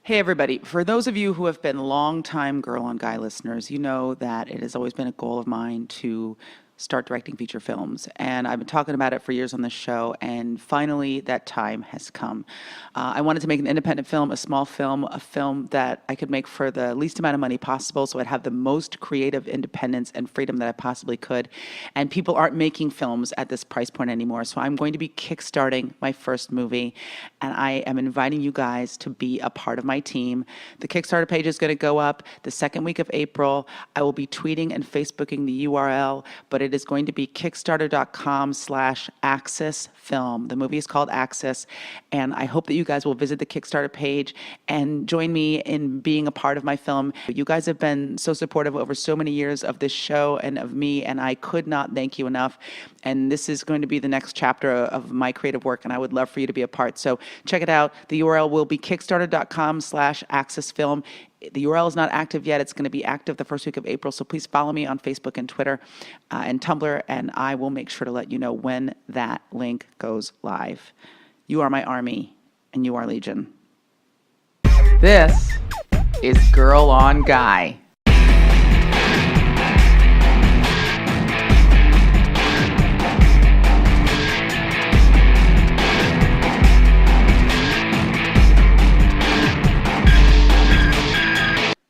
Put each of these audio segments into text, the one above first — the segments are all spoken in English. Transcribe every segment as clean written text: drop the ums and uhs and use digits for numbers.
Hey, everybody. For those of you who have been longtime Girl on Guy listeners, you know that it has always been a goal of mine to start directing feature films. And I've been talking about it for years on this show, and finally that time has come. I wanted to make an independent film, a small film, a film that I could make for the least amount of money possible so I'd have the most creative independence and freedom that I possibly could. And people aren't making films at this price point anymore, so I'm going to be kickstarting my first movie, and I am inviting you guys to be a part of my team. The Kickstarter page is going to go up the second week of April. I will be tweeting and Facebooking the URL, but it is going to be kickstarter.com/Axis Film. The movie is called Axis, and I hope that you guys will visit the Kickstarter page and join me in being a part of my film. You guys have been so supportive over so many years of this show and of me, and I could not thank you enough. And this is going to be the next chapter of my creative work, and I would love for you to be a part. So check it out. The URL will be kickstarter.com/Axis Film. The URL is not active yet. It's going to be active the first week of April. So please follow me on Facebook and Twitter and Tumblr, and I will make sure to let you know when that link goes live. You are my army, and you are Legion. This is Girl on Guy.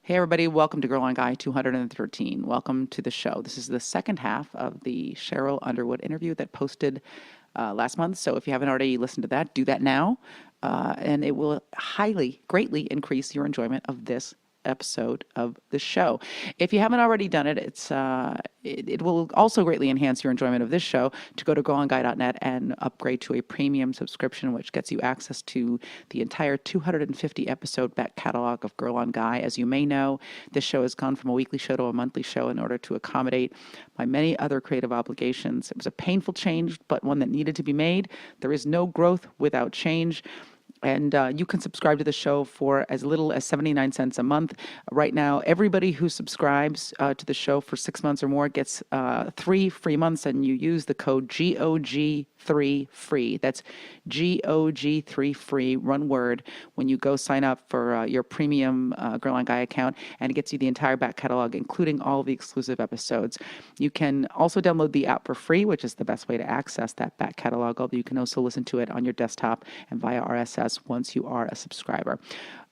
Hey everybody, welcome to Girl on Guy 213. Welcome to the show. This is the second half of the Sheryl Underwood interview that posted last month. So if you haven't already listened to that, do that now. And it will greatly increase your enjoyment of this episode of the show. If you haven't already done it, it will also greatly enhance your enjoyment of this show to go to girlonguy.net and upgrade to a premium subscription, which gets you access to the entire 250 episode back catalog of Girl on Guy. As you may know, this show has gone from a weekly show to a monthly show in order to accommodate my many other creative obligations. It was a painful change, but one that needed to be made. There is no growth without change. And you can subscribe to the show for as little as 79 cents a month. Right now, everybody who subscribes to the show for 6 months or more gets 3 free months, and you use the code GOG3FREE. That's GOG3FREE, one word, when you go sign up for your premium Girl on Guy account, and it gets you the entire back catalog, including all the exclusive episodes. You can also download the app for free, which is the best way to access that back catalog, although you can also listen to it on your desktop and via RSS once you are a subscriber.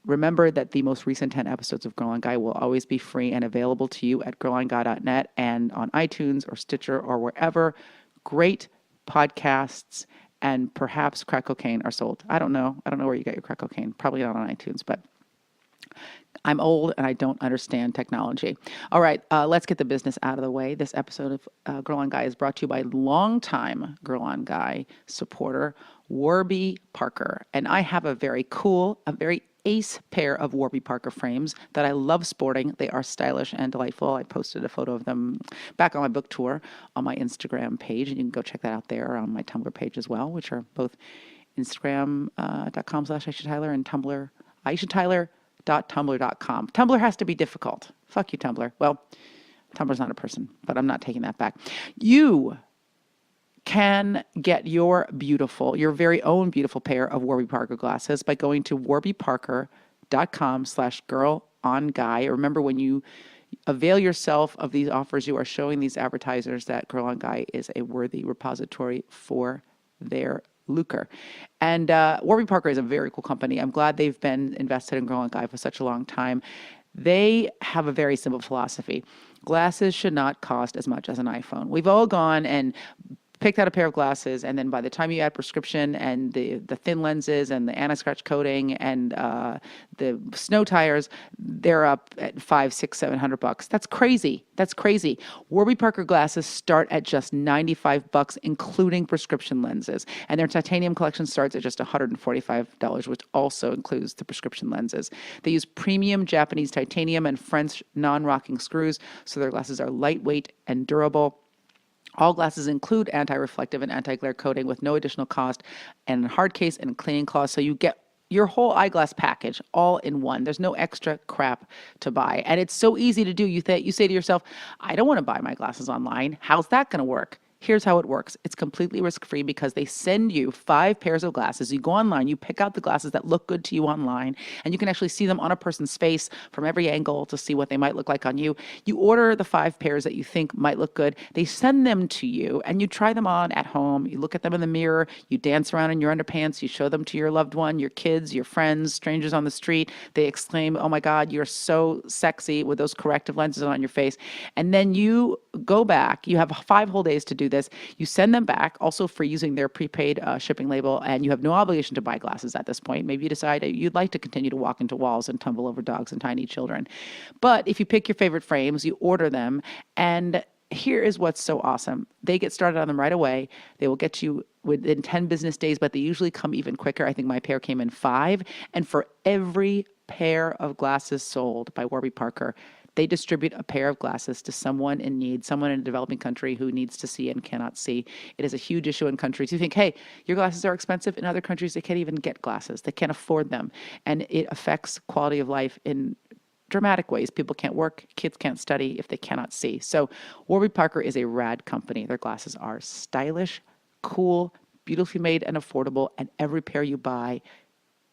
Remember that the most recent 10 episodes of Girl on Guy will always be free and available to you at girlonguy.net and on iTunes or Stitcher or wherever great podcasts and perhaps crack cocaine are sold. I don't know where you get your crack cocaine. Probably not on iTunes, but I'm old and I don't understand technology. All right, let's get the business out of the way. This episode of Girl on Guy is brought to you by longtime Girl on Guy supporter, Warby Parker. And I have a very ace pair of Warby Parker frames that I love sporting. They are stylish and delightful. I posted a photo of them back on my book tour on my Instagram page, and you can go check that out there on my Tumblr page as well, which are both Instagram.com/AISHA TYLER and Tumblr, AISHATYLER.tumblr.com. Tumblr has to be difficult. Fuck you, Tumblr. Well, Tumblr's not a person, but I'm not taking that back. You can get your very own beautiful pair of Warby Parker glasses by going to warbyparker.com/girlonguy. Remember, when you avail yourself of these offers, you are showing these advertisers that Girl on Guy is a worthy repository for their lucre. And Warby Parker is a very cool company. I'm glad they've been invested in Girl on Guy for such a long time. They have a very simple philosophy. Glasses should not cost as much as an iPhone. We've all gone and picked out a pair of glasses, and then by the time you add prescription and the thin lenses and the anti-scratch coating and the snow tires, they're up at $500, $600, $700. That's crazy. That's crazy. Warby Parker glasses start at just $95, including prescription lenses, and their titanium collection starts at just $145, which also includes the prescription lenses. They use premium Japanese titanium and French non-rocking screws, so their glasses are lightweight and durable. All glasses include anti-reflective and anti-glare coating with no additional cost, and hard case and cleaning cloth, so you get your whole eyeglass package all in one. There's no extra crap to buy, and it's so easy to do. You say to yourself, I don't want to buy my glasses online. How's that going to work? Here's how it works. It's completely risk-free because they send you 5 pairs of glasses. You go online, you pick out the glasses that look good to you online, and you can actually see them on a person's face from every angle to see what they might look like on you. You order the 5 pairs that you think might look good. They send them to you, and you try them on at home. You look at them in the mirror. You dance around in your underpants. You show them to your loved one, your kids, your friends, strangers on the street. They exclaim, "Oh my God, you're so sexy," with those corrective lenses on your face. And then you go back. You have 5 whole days to do this. You send them back, also for using their prepaid shipping label, and you have no obligation to buy glasses at this point. Maybe you decide you'd like to continue to walk into walls and tumble over dogs and tiny children. But if you pick your favorite frames, you order them, and here is what's so awesome. They get started on them right away. They will get you within 10 business days, but they usually come even quicker. I think my pair came in 5. And for every pair of glasses sold by Warby Parker, they distribute a pair of glasses to someone in need, someone in a developing country who needs to see and cannot see. It is a huge issue in countries. You think, hey, your glasses are expensive. In other countries, they can't even get glasses. They can't afford them. And it affects quality of life in dramatic ways. People can't work, kids can't study if they cannot see. So Warby Parker is a rad company. Their glasses are stylish, cool, beautifully made and affordable, and every pair you buy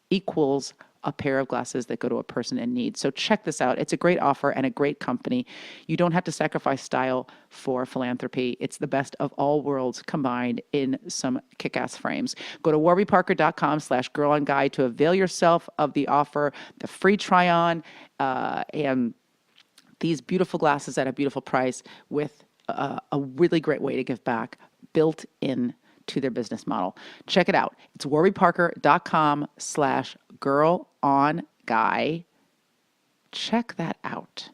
equals a pair of glasses that go to a person in need. So check this out. It's a great offer and a great company. You don't have to sacrifice style for philanthropy. It's the best of all worlds combined in some kick-ass frames. Go to warbyparker.com/girlonguy to avail yourself of the offer, the free try-on, and these beautiful glasses at a beautiful price with a really great way to give back built in to their business model. Check it out. It's warbyparker.com/girlonguy. Check that out.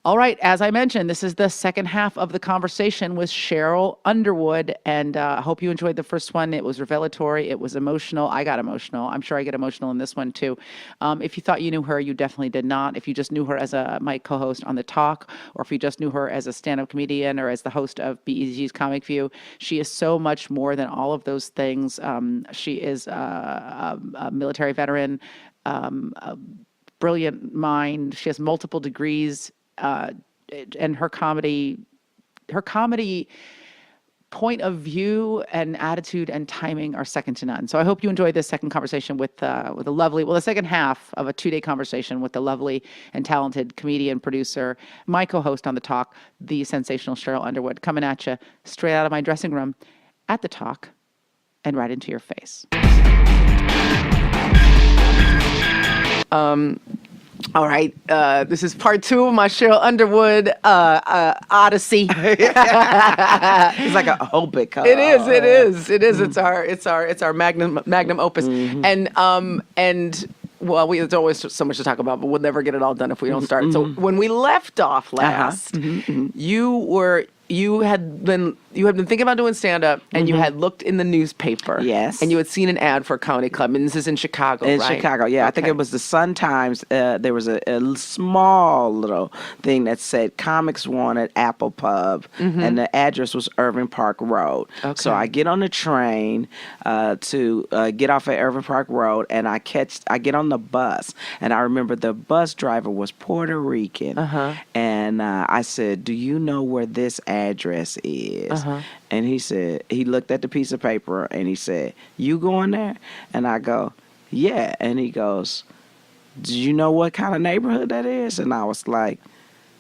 All right, as I mentioned, this is the second half of the conversation with Sheryl Underwood, and I hope you enjoyed the first one. It was revelatory. It was emotional. I got emotional. I'm sure I get emotional in this one, too. If you thought you knew her, you definitely did not. If you just knew her as my co-host on The Talk, or if you just knew her as a stand-up comedian or as the host of BEG's Comic View, she is so much more than all of those things. She is a military veteran, a brilliant mind. She has multiple degrees. And her comedy point of view and attitude and timing are second to none. So I hope you enjoyed this second conversation with the second half of a 2-day conversation with the lovely and talented comedian, producer, my co-host on The Talk, the sensational Sheryl Underwood, coming at you straight out of my dressing room at The Talk and right into your face. All right, this is part 2 of my Sheryl Underwood odyssey. It's like a hobic. It is. It's our magnum opus, and well, there's always so much to talk about, but we'll never get it all done if we don't start. So when we left off last, you had been thinking about doing stand-up, and you had looked in the newspaper. Yes. And you had seen an ad for a comedy club, and this is in Chicago, right? In Chicago, yeah. Okay. I think it was the Sun-Times. There was a small little thing that said Comics Wanted Apple Pub, and the address was Irving Park Road. Okay. So I get on the train to get off at Irving Park Road, and I get on the bus, and I remember the bus driver was Puerto Rican, and I said, "Do you know where this address is?" And he said, he looked at the piece of paper and he said, "You going there?" And I go, "Yeah." And he goes, "Do you know what kind of neighborhood that is?" And I was like,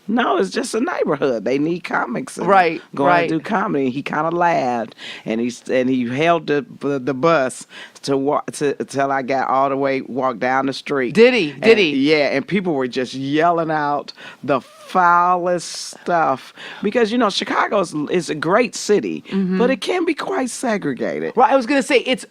"No, it's just a neighborhood. They need comics. And going to do comedy." And he kind of laughed, and he held the bus till I got all the way, walked down the street. Did he? Yeah, and people were just yelling out the foulest stuff because Chicago is a great city, but it can be quite segregated. Right. I was gonna say it's.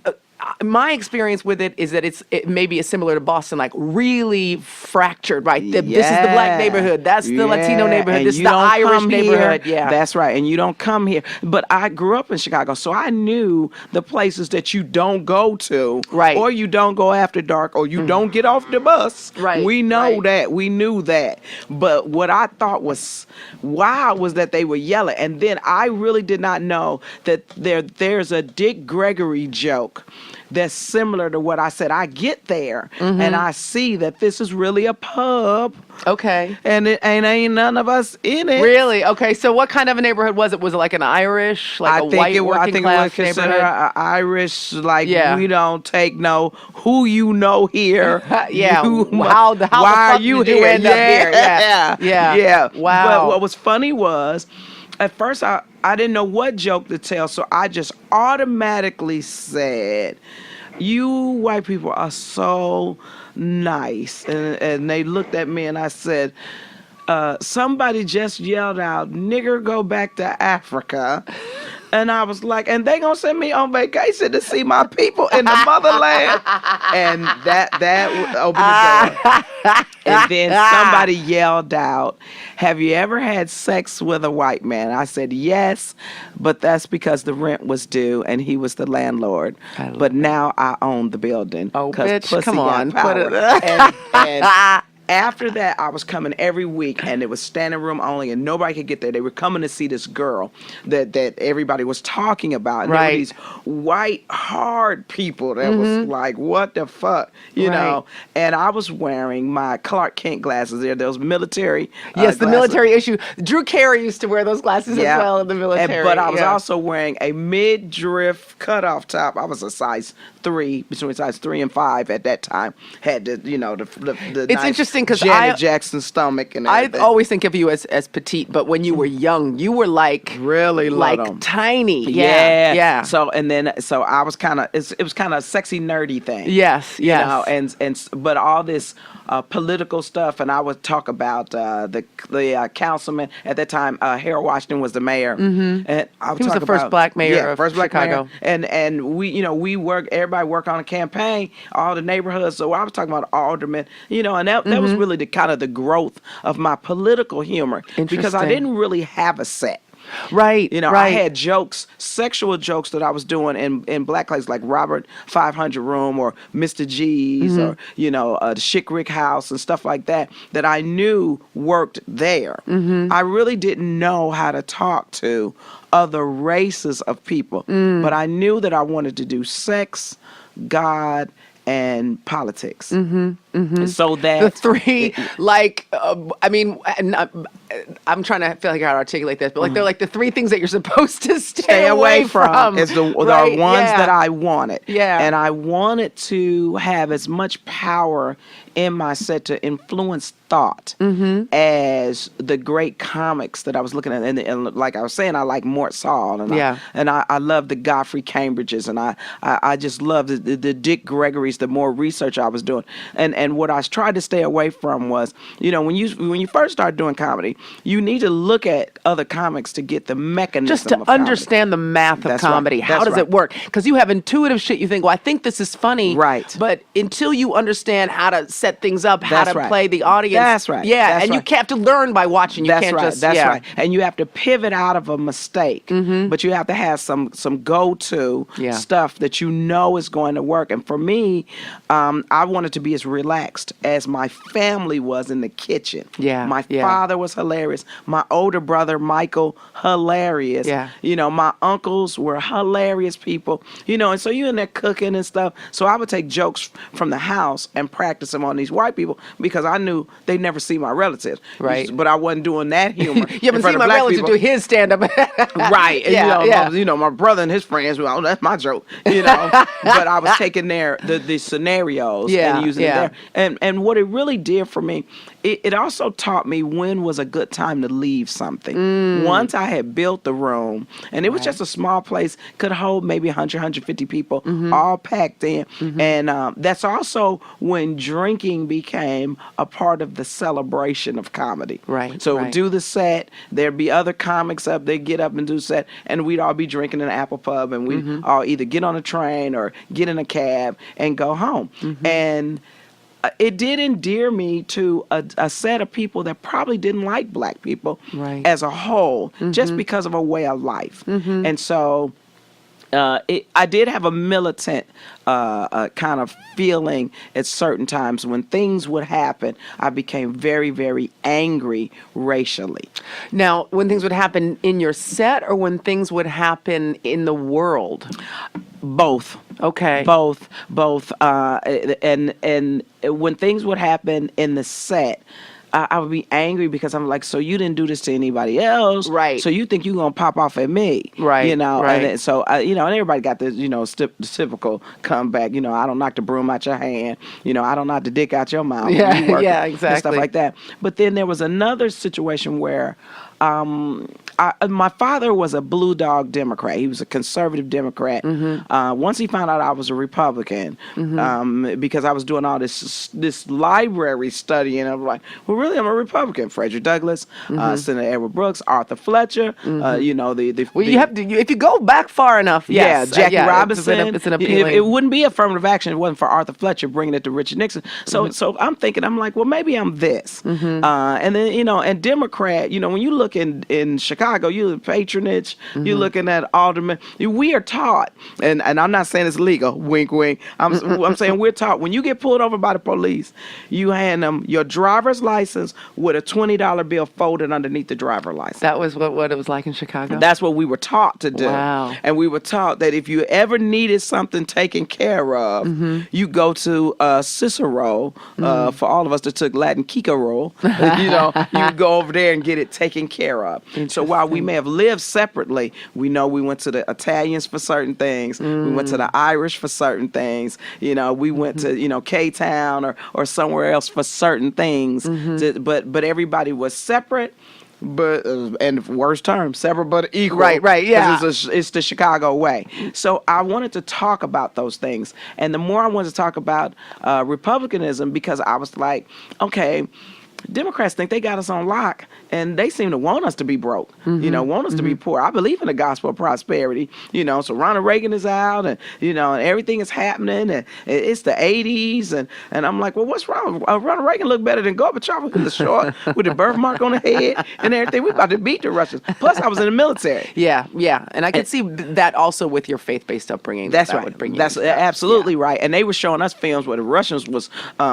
My experience with it is that it maybe is similar to Boston, like really fractured, right? This is the black neighborhood. That's the Latino neighborhood. This is the Irish neighborhood. Yeah. That's right. And you don't come here. But I grew up in Chicago, so I knew the places that you don't go to. Right. Or you don't go after dark, or you don't get off the bus. Right. We know that. We knew that. But what I thought was wow was that they were yelling. And then I really did not know that there's a Dick Gregory joke that's similar to what I said. I get there and I see that this is really a pub. Okay. And it ain't none of us in it. Really? Okay. So what kind of a neighborhood was it? Was it like an Irish, like a white working class neighborhood? Irish, like Yeah. we don't take no who you know here. Yeah. Why How the are fuck you did you here? end up here? Yeah. Yeah. Yeah. Wow. But what was funny was, at first I didn't know what joke to tell, so I just automatically said, "You white people are so nice," and they looked at me and I said, somebody just yelled out, "Nigger, go back to Africa." And I was like, and they gonna send me on vacation to see my people in the motherland. And that opened the door. And then somebody yelled out, "Have you ever had sex with a white man?" I said, "Yes, but that's because the rent was due and he was the landlord. But now I own the building." Oh, 'cause bitch, pussy come got on. power. Put it. And after that, I was coming every week, and it was standing room only, and nobody could get there. They were coming to see this girl that everybody was talking about. And there were these white, hard people that was like, what the fuck? You know? And I was wearing my Clark Kent glasses there, those military Yes, the glasses. military issue. Drew Carey used to wear those glasses as well in the military. But I was also wearing a midriff cutoff top. I was a size 3, between size 3 and 5 at that time. Had the, you know, the It's nice interesting because Janet Jackson stomach and I everything. always think of you as petite, but when you were young, you were like really like little. tiny. Yeah. Yeah. So I was kind of it was kind of a sexy nerdy thing. Yes. You know, but all this political stuff, and I would talk about the councilman at that time. Harold Washington was the mayor, and I would He was talk the first about, black mayor of first black Chicago. mayor. And we work. Everybody work on a campaign, all the neighborhoods. So I was talking about aldermen, you know, and that was really the kind of the growth of my political humor because I didn't really have a set. Right. You know, I had jokes, sexual jokes that I was doing in black plays like Robert 500 Room or Mr. G's or, you know, the Chick Rick House and stuff like that I knew worked there. I really didn't know how to talk to other races of people, but I knew that I wanted to do sex, God, and politics. So that the three, like, I mean, I'm trying to figure out how to articulate this, but like they're like the three things that you're supposed to stay away from. Is the ones that I wanted. Yeah. And I wanted to have as much power in my set to influence thought as the great comics that I was looking at. And like I was saying, I like Mort Saul. And I love the Godfrey Cambridges. And I just love the Dick Gregory's, the more research I was doing. And what I tried to stay away from was, you know, when you first start doing comedy, you need to look at other comics to get the mechanism just to of comedy. Understand the math of comedy. Right. How does it work? Because you have intuitive shit. You think, well, I think this is funny. Right. But until you understand how to set things up, how to play the audience. That's right. Yeah. That's and right. you have to learn by watching. You can't just. That's right. And you have to pivot out of a mistake. But you have to have some go-to stuff that you know is going to work. And for me, I wanted to be as relaxed as my family was in the kitchen. My father was hilarious. My older brother, Michael, hilarious. You know, my uncles were hilarious people. You know, and so you in there cooking and stuff. So I would take jokes from the house and practice them on these white people because I knew they'd never see my relatives. Right. But I wasn't doing that humor. You haven't seen my relative do his stand-up. Right. And you know, my brother and his friends, well, that's my joke. You know. But I was taking the scenarios and using it there. And what it really did for me, it also taught me when was a good time to leave something. Once I had built the room, and it was just a small place, could hold maybe 100, 150 people, all packed in. And that's also when drinking became a part of the celebration of comedy. Right. So do the set, there'd be other comics up, they'd get up and do set, and we'd all be drinking in an Apple Pub, and we'd all either get on a train or get in a cab and go home. And it did endear me to a set of people that probably didn't like black people as a whole, just because of a way of life. And so I did have a militant kind of feeling at certain times. When things would happen, I became very, very angry racially. Now, when things would happen in your set or when things would happen in the world? Both. Okay. Both. And when things would happen in the set, I would be angry because I'm like, so you didn't do this to anybody else, Right? So you think you're gonna pop off at me, Right, You know, right. and then, so you know, and everybody got this, you know, the typical comeback. You know, I don't knock the broom out your hand. You know, I don't knock the dick out your mouth. Yeah, when you working, yeah, and exactly. stuff like that. But then there was another situation where. My father was a blue dog Democrat. He was a conservative Democrat. Once he found out I was a Republican, because I was doing all this library study, and I'm like, well, really, I'm a Republican. Frederick Douglass, Senator Edward Brooks, Arthur Fletcher. You know, Well, you have to. If you go back far enough, yes, yeah, Jackie Robinson. It's an appealing. It wouldn't be affirmative action if it wasn't for Arthur Fletcher bringing it to Richard Nixon. So I'm thinking, I'm like, well, maybe I'm this. And then, you know, and Democrat, you know, when you look in Chicago, you look at patronage, you're looking at aldermen. We are taught, and I'm not saying it's legal, wink, wink. I'm saying we're taught when you get pulled over by the police, you hand them your driver's license with a $20 bill folded underneath the driver's license. That was what it was like in Chicago? That's what we were taught to do. Wow. And we were taught that if you ever needed something taken care of, you go to Cicero, for all of us that took Latin Cicero, you know, you go over there and get it taken care of. So while we may have lived separately, we know we went to the Italians for certain things. We went to the Irish for certain things. You know, we went to, you know, K-Town or somewhere else for certain things. But everybody was separate. But and worst term, separate but equal. Right, yeah. It's the Chicago way. So I wanted to talk about those things, and the more I wanted to talk about Republicanism, because I was like, okay, Democrats think they got us on lock, and they seem to want us to be broke, you know, want us to be poor. I believe in the gospel of prosperity, you know, so Ronald Reagan is out, and, you know, and everything is happening, and it's the 80s, and I'm like, well, what's wrong? Ronald Reagan looked better than Gorbachev in the short with the birthmark on the head and everything. We about to beat the Russians. Plus, I was in the military. Yeah, and I could see that also with your faith-based upbringing. That's that right. Would bring you That's absolutely right. And they were showing us films where the Russians was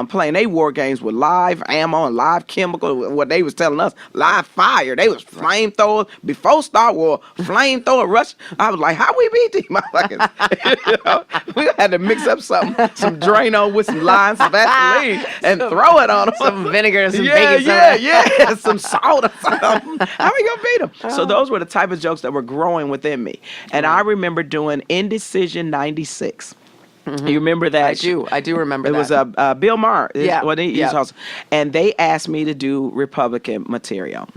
playing their war games with live ammo and live chemical. What they was telling us, live fire. They was flamethrowers before Star Wars. Flamethrower Rush. I was like, how we beat these motherfuckers? You know, we had to mix up some Drano with some lines of Vaseline and throw it on them. Some vinegar, some baking soda. Yeah, some salt or something. How we gonna beat them? So those were the type of jokes that were growing within me. And I remember doing Indecision 96. You remember that? I do remember that. It was Bill Maher. Yeah. And they asked me to do Republican material.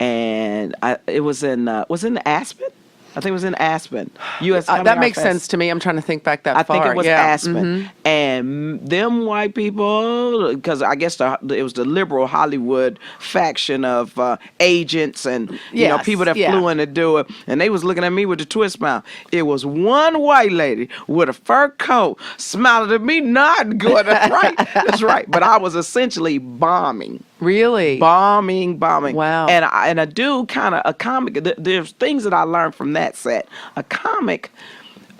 And it was in Aspen? I think it was in Aspen. That makes sense to me. I'm trying to think back that far. I think it was Aspen. And them white people, because I guess it was the liberal Hollywood faction of agents and you know, people that flew in to do it. And they was looking at me with a twist smile. It was one white lady with a fur coat smiling at me, nodding, going, that's right, that's right. But I was essentially bombing. Really? Bombing. Wow. And I do kind of a comic. There's things that I learned from that set. A comic,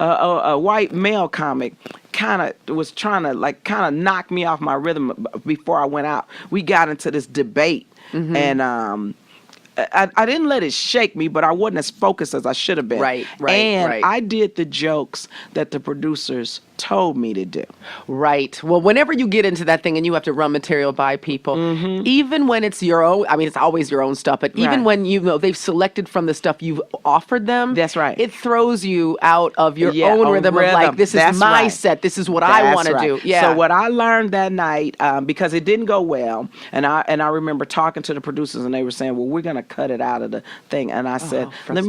a white male comic, kind of was trying to knock me off my rhythm before I went out. We got into this debate, and I didn't let it shake me, but I wasn't as focused as I should have been. Right. I did the jokes that the producers told me to do. Right. Well, whenever you get into that thing and you have to run material by people, even when it's your own, I mean, it's always your own stuff, but even when you know they've selected from the stuff you've offered them, that's right. It throws you out of your own rhythm of like, this is my set, this is what I want to do. Yeah. So what I learned that night, because it didn't go well, and I remember talking to the producers and they were saying, well, we're going to cut it out of the thing. And I said, let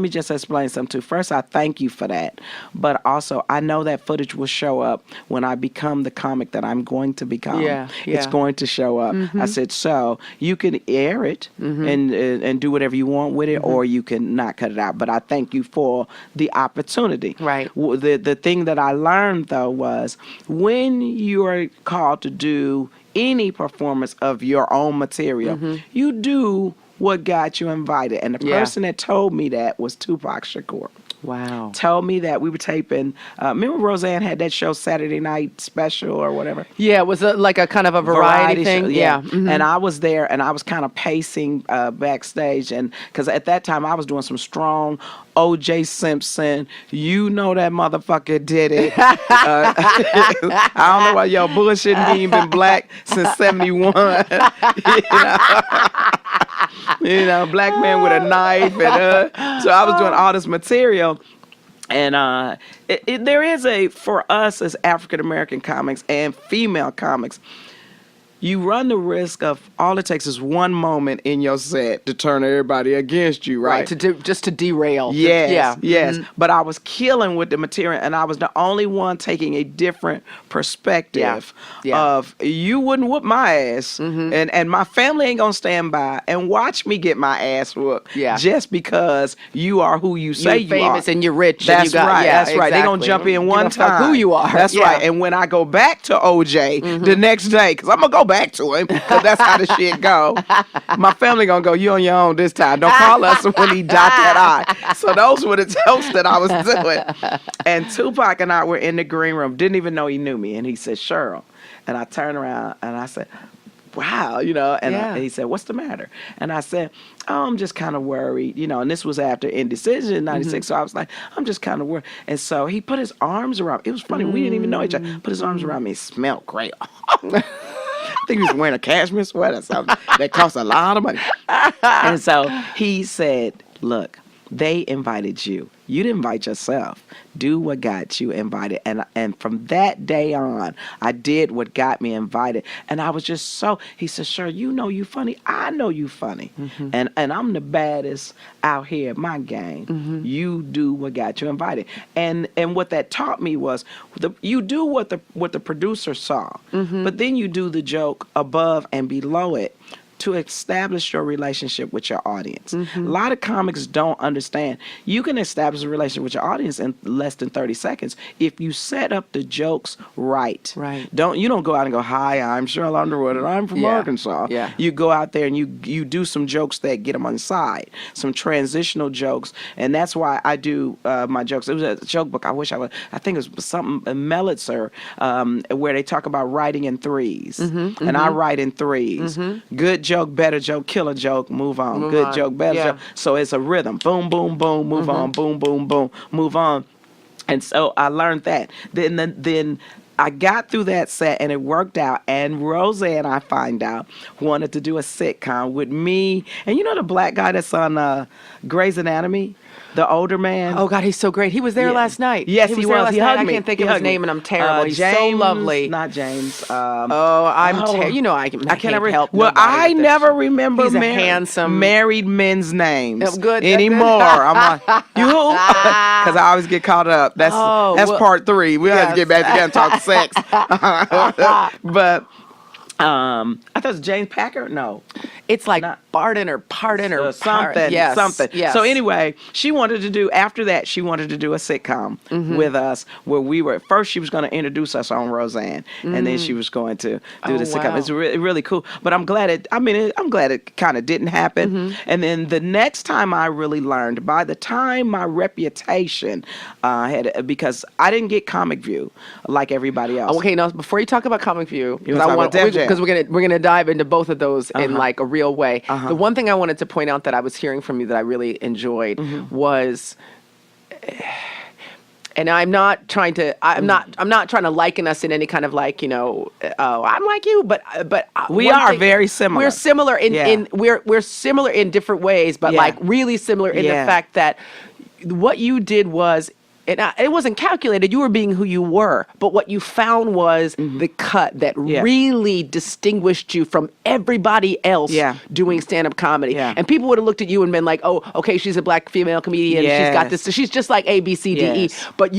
me just explain something to you. First, I thank you for that. But also, I know that footage will show up when I become the comic that I'm going to become. It's going to show up. I said, so you can air it and do whatever you want with it, or you can not cut it out. But I thank you for the opportunity. Right. The thing that I learned, though, was when you are called to do any performance of your own material, you do what got you invited. And the person that told me that was Tupac Shakur. Wow. told me that we were taping. Remember Roseanne had that show Saturday Night Special or whatever? Yeah, it was like a kind of a variety thing. Show, Yeah. And I was there, and I was kind of pacing backstage, and because at that time I was doing some strong O.J. Simpson, you know that motherfucker did it. I don't know why y'all bullshitting me, been black since 71. You know, black man with a knife, and so I was doing all this material. And there is for us as African American comics and female comics, you run the risk of all it takes is one moment in your set to turn everybody against you, right? Just to derail. Yes, yes. Mm-hmm. But I was killing with the material, and I was the only one taking a different perspective of you wouldn't whoop my ass, and my family ain't gonna stand by and watch me get my ass whooped just because you are who you say you're famous are. and you're rich. That's and you got, right. Yeah, that's right. They're gonna jump in one time. Who you are. That's right. And when I go back to OJ the next day, because I'm gonna go back to him, because that's how the shit go. My family gonna go, you on your own this time. Don't call us when he dot that eye. So those were the jokes that I was doing. And Tupac and I were in the green room, didn't even know he knew me. And he said, Sheryl. And I turned around and I said, wow, and he said, what's the matter? And I said, oh, I'm just kind of worried, and this was after Indecision in 96, so I was like, I'm just kind of worried. And so he put his arms around, it was funny, we didn't even know each other, put his arms around me, it smelled great. I think he was wearing a cashmere sweater or something that cost a lot of money. And so he said, look, they invited you. You didn't invite yourself. Do what got you invited. And from that day on, I did what got me invited. And I was just he said, sure, you know you funny. I know you funny. And I'm the baddest out here at my game. You do what got you invited. And what that taught me was you do what the producer saw, but then you do the joke above and below it to establish your relationship with your audience. A lot of comics don't understand. You can establish a relationship with your audience in less than 30 seconds if you set up the jokes right. Right. You don't go out and go, hi, I'm Sheryl Underwood and I'm from Arkansas. Yeah. You go out there and you do some jokes that get them on side, some transitional jokes. And that's why I do my jokes. It was a joke book. I think it was something, Melitzer, where they talk about writing in threes. And I write in threes. Good joke, better joke, killer joke, move on. Good joke, better joke. So it's a rhythm. Boom, boom, boom, move on. Boom, boom, boom, move on. And so I learned that. Then I got through that set and it worked out. And Roseanne, I find out, wanted to do a sitcom with me. And you know the black guy that's on Grey's Anatomy? The older man. Oh, God, he's so great. He was there last night. Yes, he was. He hugged me. I can't think of his name, and I'm terrible. He's James, so lovely. Not James. I can't help. Well, I never remember He's a handsome married men's names good anymore. I'm like, you who? Because I always get caught up. That's part 3. We have to get back together and talk sex. But I thought it was James Packer. No. It's like Barton or Pardon or something. Yes. Something. Yes. So anyway, she wanted to do a sitcom with us where we were, first she was going to introduce us on Roseanne and then she was going to do the sitcom. Wow. It's really cool. But I'm glad it kind of didn't happen. And then the next time I really learned, by the time my reputation because I didn't get Comic View like everybody else. Okay, now before you talk about Comic View, because we're gonna dive into both of those in like a real way. The one thing I wanted to point out that I was hearing from you that I really enjoyed was, and I'm not trying to liken us in any kind of like, I'm like you, but we are very similar. We're similar we're similar in different ways, but like really similar in the fact that what you did was, it wasn't calculated. You were being who you were. But what you found was the cut that really distinguished you from everybody else doing stand-up comedy. Yeah. And people would have looked at you and been like, oh, okay, she's a black female comedian. Yes. She's got this. So she's just like A, B, C, D, E. But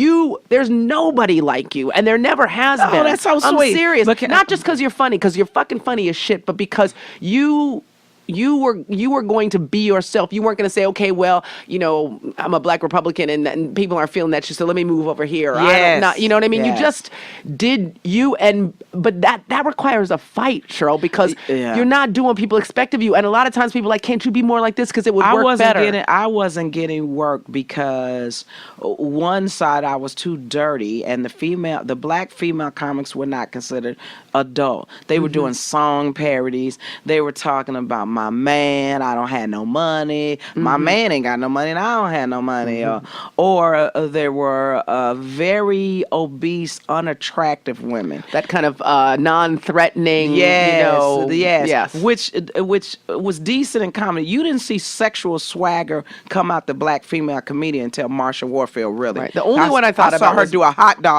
there's nobody like you. And there never has been. Oh, that's so sweet. I'm serious. Not just because you're funny, because you're fucking funny as shit, but because you you were going to be yourself. You weren't going to say, okay, well, I'm a black Republican and people aren't feeling that, so let me move over here. Yes. You know what I mean? Yes. You just did you, but that requires a fight, Sheryl, because you're not doing what people expect of you. And a lot of times people are like, can't you be more like this because it would work better? I wasn't getting work because one side I was too dirty, and the black female comics were not considered adult. They were doing song parodies. They were talking about my man, I don't have no money. My man ain't got no money, and I don't have no money. Or there were very obese, unattractive women. That kind of non-threatening, yes. Which was decent in comedy. You didn't see sexual swagger come out the black female comedian until Marsha Warfield, really. Right. The only one I thought saw about her was do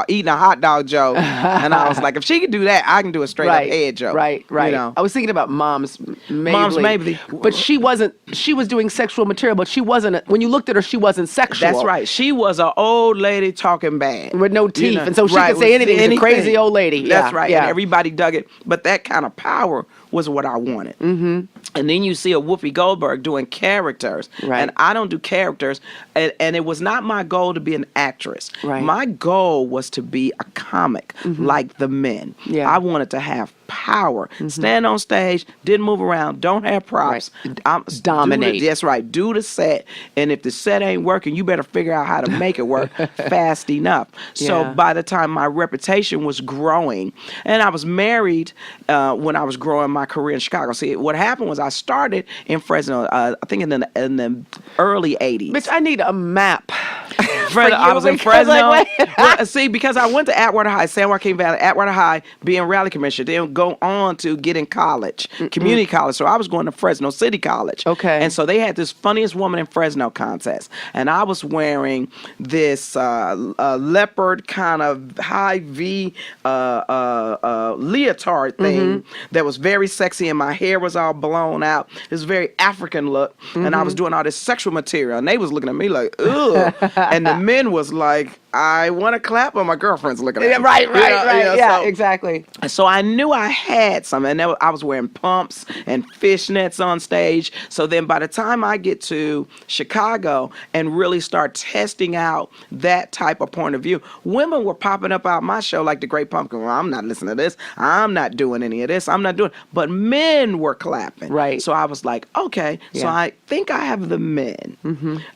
eating a hot dog joke, and I was like, if she can do that, I can do a straight up head joke. Right. I was thinking about Moms Mabley. But she was doing sexual material, but she wasn't, when you looked at her, she wasn't sexual. That's right. She was an old lady talking bad. With no teeth, and so she could say anything. She's a crazy old lady. That's right. Yeah. And everybody dug it. But that kind of power was what I wanted. And then you see a Whoopi Goldberg doing characters. Right. And I don't do characters. And it was not my goal to be an actress. Right. My goal was to be a comic like the men. Yeah. I wanted to have power. Stand on stage, didn't move around, don't have props. Right. Dominate. That's right. Do the set. And if the set ain't working, you better figure out how to make it work fast enough. So by the time my reputation was growing, and I was married when I was growing my career in Chicago. See, what happened was I started in Fresno, I think in the early 80s. Bitch, I need a map. I was in Fresno. See, because I went to Atwater High, San Joaquin Valley, Atwater High, being rally commissioner, then go on to get in college, community college. So I was going to Fresno City College. Okay. And so they had this funniest woman in Fresno contest. And I was wearing this leopard kind of high V leotard thing that was very sexy, and my hair was all blown out. It was a very African look. And I was doing all this sexual material, and they was looking at me like, ugh. And the men was like, I want to clap, but my girlfriend's looking at me. Right. Yeah, so, exactly. So I knew I had something. And I was wearing pumps and fishnets on stage. So then by the time I get to Chicago and really start testing out that type of point of view, women were popping up out my show like the Great Pumpkin. Well, I'm not listening to this. I'm not doing any of this. I'm not doing. But men were clapping. Right. So I was like, okay. Yeah. So I think I have the men.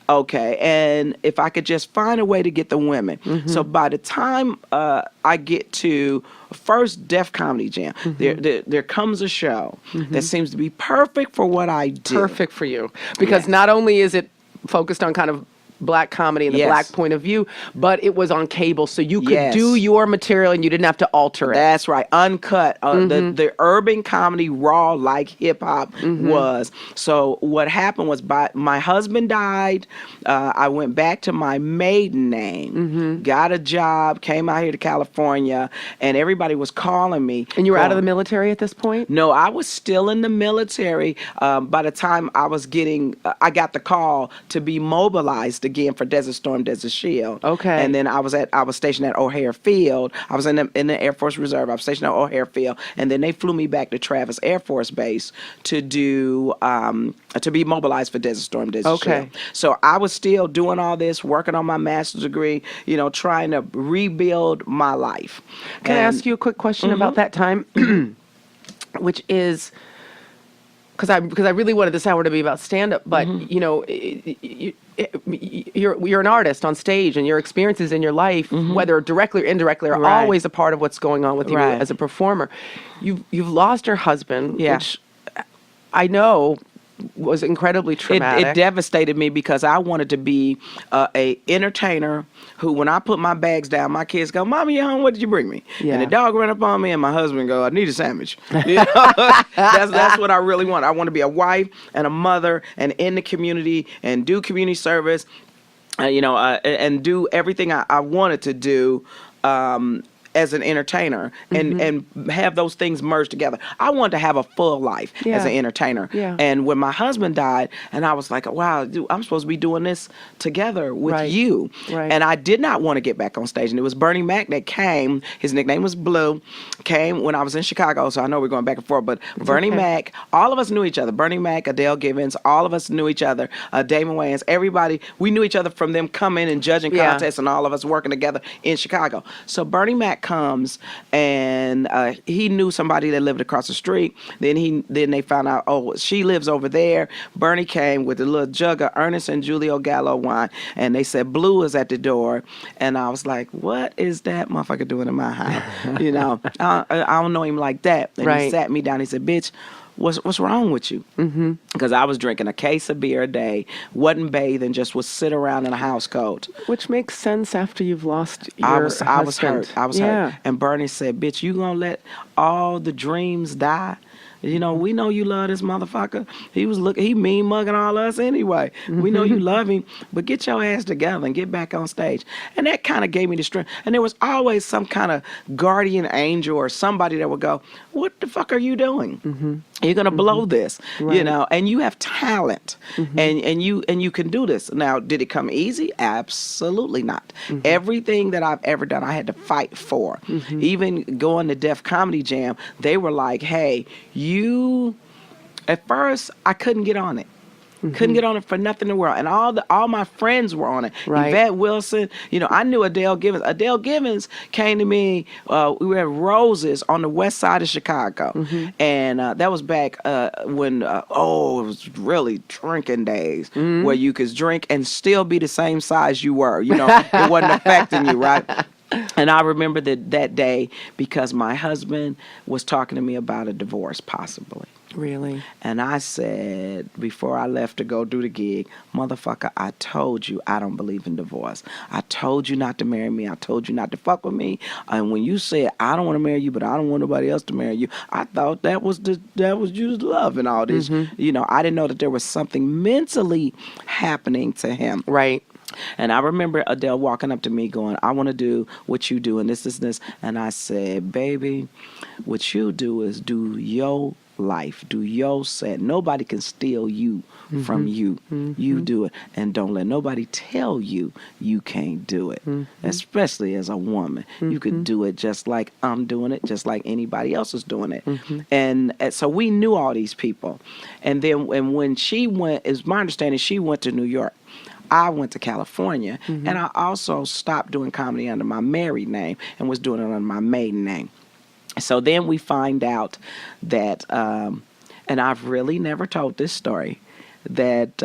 Okay. And if I could just find a way to get the women. So by the time I get to first Def Comedy Jam, there comes a show that seems to be perfect for what I do. Perfect for you. Because not only is it focused on kind of black comedy and the black point of view, but it was on cable, so you could do your material and you didn't have to alter it. That's right, uncut. The urban comedy, raw like hip hop was. So what happened was, my husband died. I went back to my maiden name, got a job, came out here to California, and everybody was calling me. And you were out of the military at this point? No, I was still in the military. By the time I got the call to be mobilized again for Desert Storm, Desert Shield. Okay. And then I was stationed at O'Hare Field. I was in the Air Force Reserve. I was stationed at O'Hare Field, and then they flew me back to Travis Air Force Base to do to be mobilized for Desert Storm, Desert Shield. So I was still doing all this, working on my master's degree, trying to rebuild my life. Can I ask you a quick question about that time? Which is, because I really wanted this hour to be about stand-up, but you're an artist on stage, and your experiences in your life, whether directly or indirectly, are always a part of what's going on with you as a performer. You've lost your husband, which I know was incredibly traumatic. It devastated me because I wanted to be a entertainer who, when I put my bags down, my kids go, "Mommy, you home? What did you bring me?" And the dog ran up on me, and my husband go, "I need a sandwich." That's what I really want. I want to be a wife and a mother, and in the community, and do community service, and do everything I wanted to do. as an entertainer and have those things merged together. I wanted to have a full life as an entertainer. Yeah. And when my husband died, and I was like, wow, dude, I'm supposed to be doing this together with you. Right. And I did not want to get back on stage. And it was Bernie Mac that came. His nickname was Blue. Came when I was in Chicago, so I know we're going back and forth. But Bernie Mac, all of us knew each other. Bernie Mac, Adele Givens, all of us knew each other. Damon Wayans, everybody, we knew each other from them coming and judging contests and all of us working together in Chicago. So Bernie Mac comes, and he knew somebody that lived across the street. Then they found out, oh, she lives over there. Bernie came with a little jug of Ernest and Julio Gallo wine, and they said Blue is at the door. And I was like, what is that motherfucker doing in my house? You know, I don't know him like that. And he sat me down. He said, bitch, what's wrong with you? Because I was drinking a case of beer a day, wasn't bathing, just would sit around in a house coat. Which makes sense after you've lost your husband. I was hurt. And Bernie said, bitch, you gonna let all the dreams die? You know, we know you love this motherfucker. He mean mugging all us anyway. We know you love him, but get your ass together and get back on stage. And that kind of gave me the strength. And there was always some kind of guardian angel or somebody that would go, what the fuck are you doing? You're gonna blow this, you know, and you have talent, and you can do this. Now, did it come easy? Absolutely not. Everything that I've ever done, I had to fight for. Even going to Def Comedy Jam, they were like, hey, at first I couldn't get on it. Couldn't get on it for nothing in the world. And all my friends were on it. Yvette Wilson, you know, I knew Adele Givens. Adele Givens came to me, we were at Roses on the west side of Chicago. And that was back when, it was really drinking days where you could drink and still be the same size you were. You know, it wasn't affecting you, right? And I remember that day because my husband was talking to me about a divorce, possibly. Really? And I said, before I left to go do the gig, motherfucker, I told you I don't believe in divorce. I told you not to marry me. I told you not to fuck with me. And when you said, I don't want to marry you, but I don't want nobody else to marry you, I thought that was just love and all this. You know, I didn't know that there was something mentally happening to him. Right. And I remember Adele walking up to me going, I want to do what you do and this. And I said, baby, what you do is do your life, do your set. Nobody can steal you from you. You do it. And don't let nobody tell you you can't do it, especially as a woman. You could do it just like I'm doing it, just like anybody else is doing it. And so we knew all these people. And then when she went, it's my understanding, she went to New York. I went to California, and I also stopped doing comedy under my married name and was doing it under my maiden name. So then we find out that, and I've really never told this story, that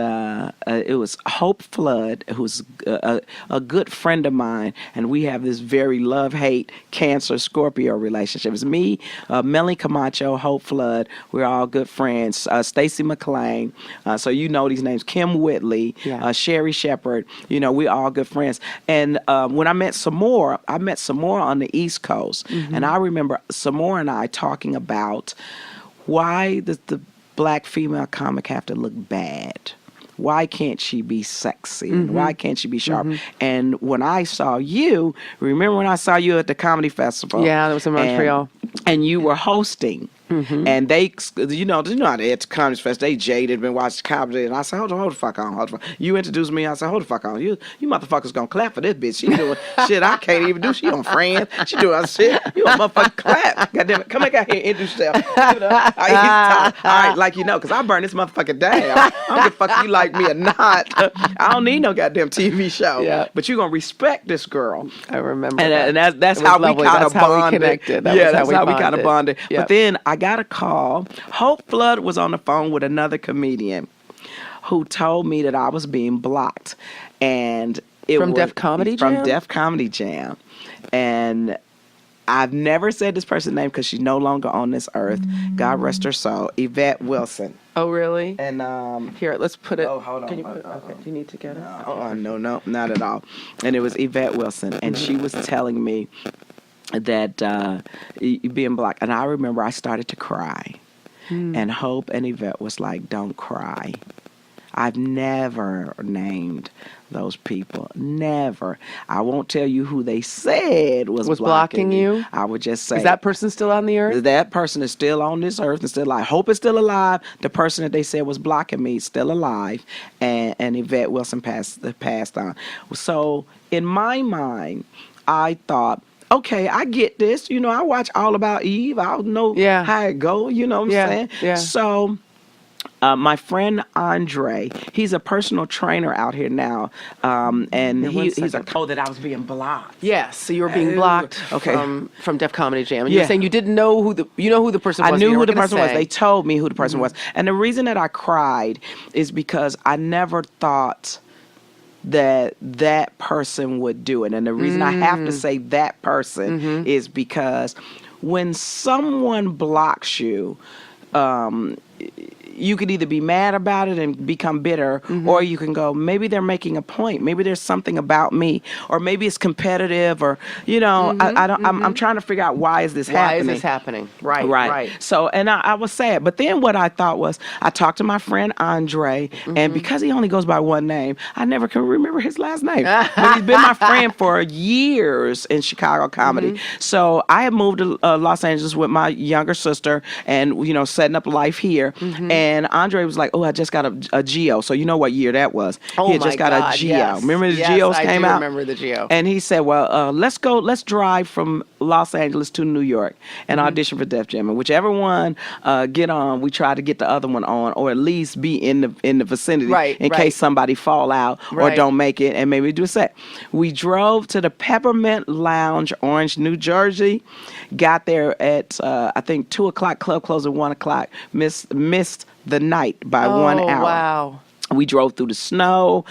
it was Hope Flood, who's a good friend of mine, and we have this very love-hate Cancer-Scorpio relationship. It's me, Melanie Camacho, Hope Flood. We're all good friends. Stacy McLean. So you know these names. Kim Whitley, Sherry Shepard. You know, we're all good friends. And when I met Samora on the East Coast. And I remember Samora and I talking about why the Black female comic have to look bad. Why can't she be sexy? Why can't she be sharp? And when I saw you, remember when I saw you at the comedy festival? Yeah, that was in Montreal. And you were hosting. And they, you know how they at the Comedy Fest, they jaded, been watching comedy, and I said, hold the fuck on. You introduced me, I said, hold the fuck on. You motherfuckers gonna clap for this bitch. She doing shit I can't even do. She on Friends. She doing other shit. You a motherfucking clap. Goddamn it. Come back out here and introduce yourself. You know? All right, like you know, because I burn this motherfucker down. I don't give a fuck if you like me or not. I don't need no goddamn TV show. Yeah. But you gonna respect this girl. I remember and that. that's how we kind of bonded. How we connected. That's how we kind of bonded. Yep. But then I got a call. Hope Flood was on the phone with another comedian who told me that I was being blocked. And it From was Def Comedy Jam? From Def Comedy Jam. And I've never said this person's name because she's no longer on this earth. God rest her soul. Yvette Wilson. Oh, really? And here, let's put it. Oh, hold on. Can you put it? Okay. Do you need to get it? No, not at all. And it was Yvette Wilson. And she was telling me that being black. And I remember I started to cry. And Hope and Yvette was like, don't cry. I've never named those people. Never. I won't tell you who they said was blocking you. I would just say, is that person still on the earth? That person is still on this earth and still alive. Hope is still alive. The person that they said was blocking me is still alive. And Yvette Wilson passed on. So in my mind, I thought, okay, I get this. You know, I watch All About Eve. I know how it go. You know what I'm saying? Yeah. So my friend Andre, he's a personal trainer out here now, and he's a that I was being blocked. Yes, so you were being blocked from Def Comedy Jam. And you're saying you didn't know who the person was. I knew who the person was. They told me who the person was. And the reason that I cried is because I never thought that person would do it. And the reason I have to say that person is because when someone blocks you, you could either be mad about it and become bitter, or you can go, maybe they're making a point. Maybe there's something about me, or maybe it's competitive, or, you know, I'm trying to figure out why is this happening? Why is this happening? Right. So, and I was sad. But then what I thought was, I talked to my friend Andre, and because he only goes by one name, I never can remember his last name. But he's been my friend for years in Chicago comedy. So I had moved to Los Angeles with my younger sister, and, you know, setting up life here. And Andre was like, oh, I just got a Geo. So you know what year that was. He had just got a Geo. Yes. Remember the Geos came out? I remember the Geo. And he said, well, let's drive from Los Angeles to New York and audition for Def Jam. And whichever one get on, we try to get the other one on, or at least be in the vicinity in case somebody fall out or don't make it, and maybe do a set. We drove to the Peppermint Lounge, Orange, New Jersey. Got there at, I think, 2 o'clock. Club closed at 1 o'clock. Missed the night by 1 hour. Oh, wow. We drove through the snow.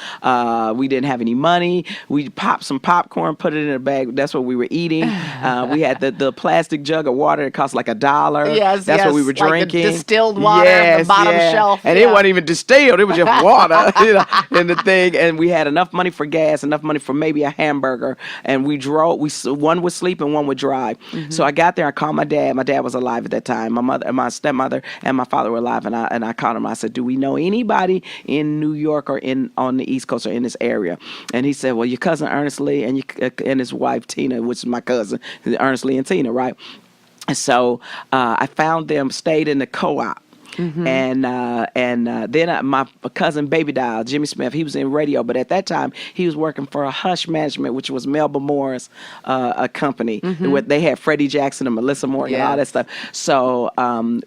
We didn't have any money. We popped some popcorn, put it in a bag. That's what we were eating. We had the plastic jug of water that cost like $1. Yes, that's what we were drinking. Like the distilled water at the bottom shelf. And it wasn't even distilled. It was just water, you know, in the thing. And we had enough money for gas, enough money for maybe a hamburger. And we drove. One would sleep and one would drive. So I got there. I called my dad. My dad was alive at that time. My mother, my stepmother, and my father were alive. And I called him. I said, do we know anybody in New York or on the East Coast or in this area? And he said, well, your cousin Ernest Lee and his wife Tina, which is my cousin, Ernest Lee and Tina, right? And so I found them, stayed in the co-op. And then my cousin Baby Doll, Jimmy Smith, he was in radio, but at that time he was working for a Hush Management, which was Melba Moore's a company. They had Freddie Jackson and Melissa Morgan and all that stuff. So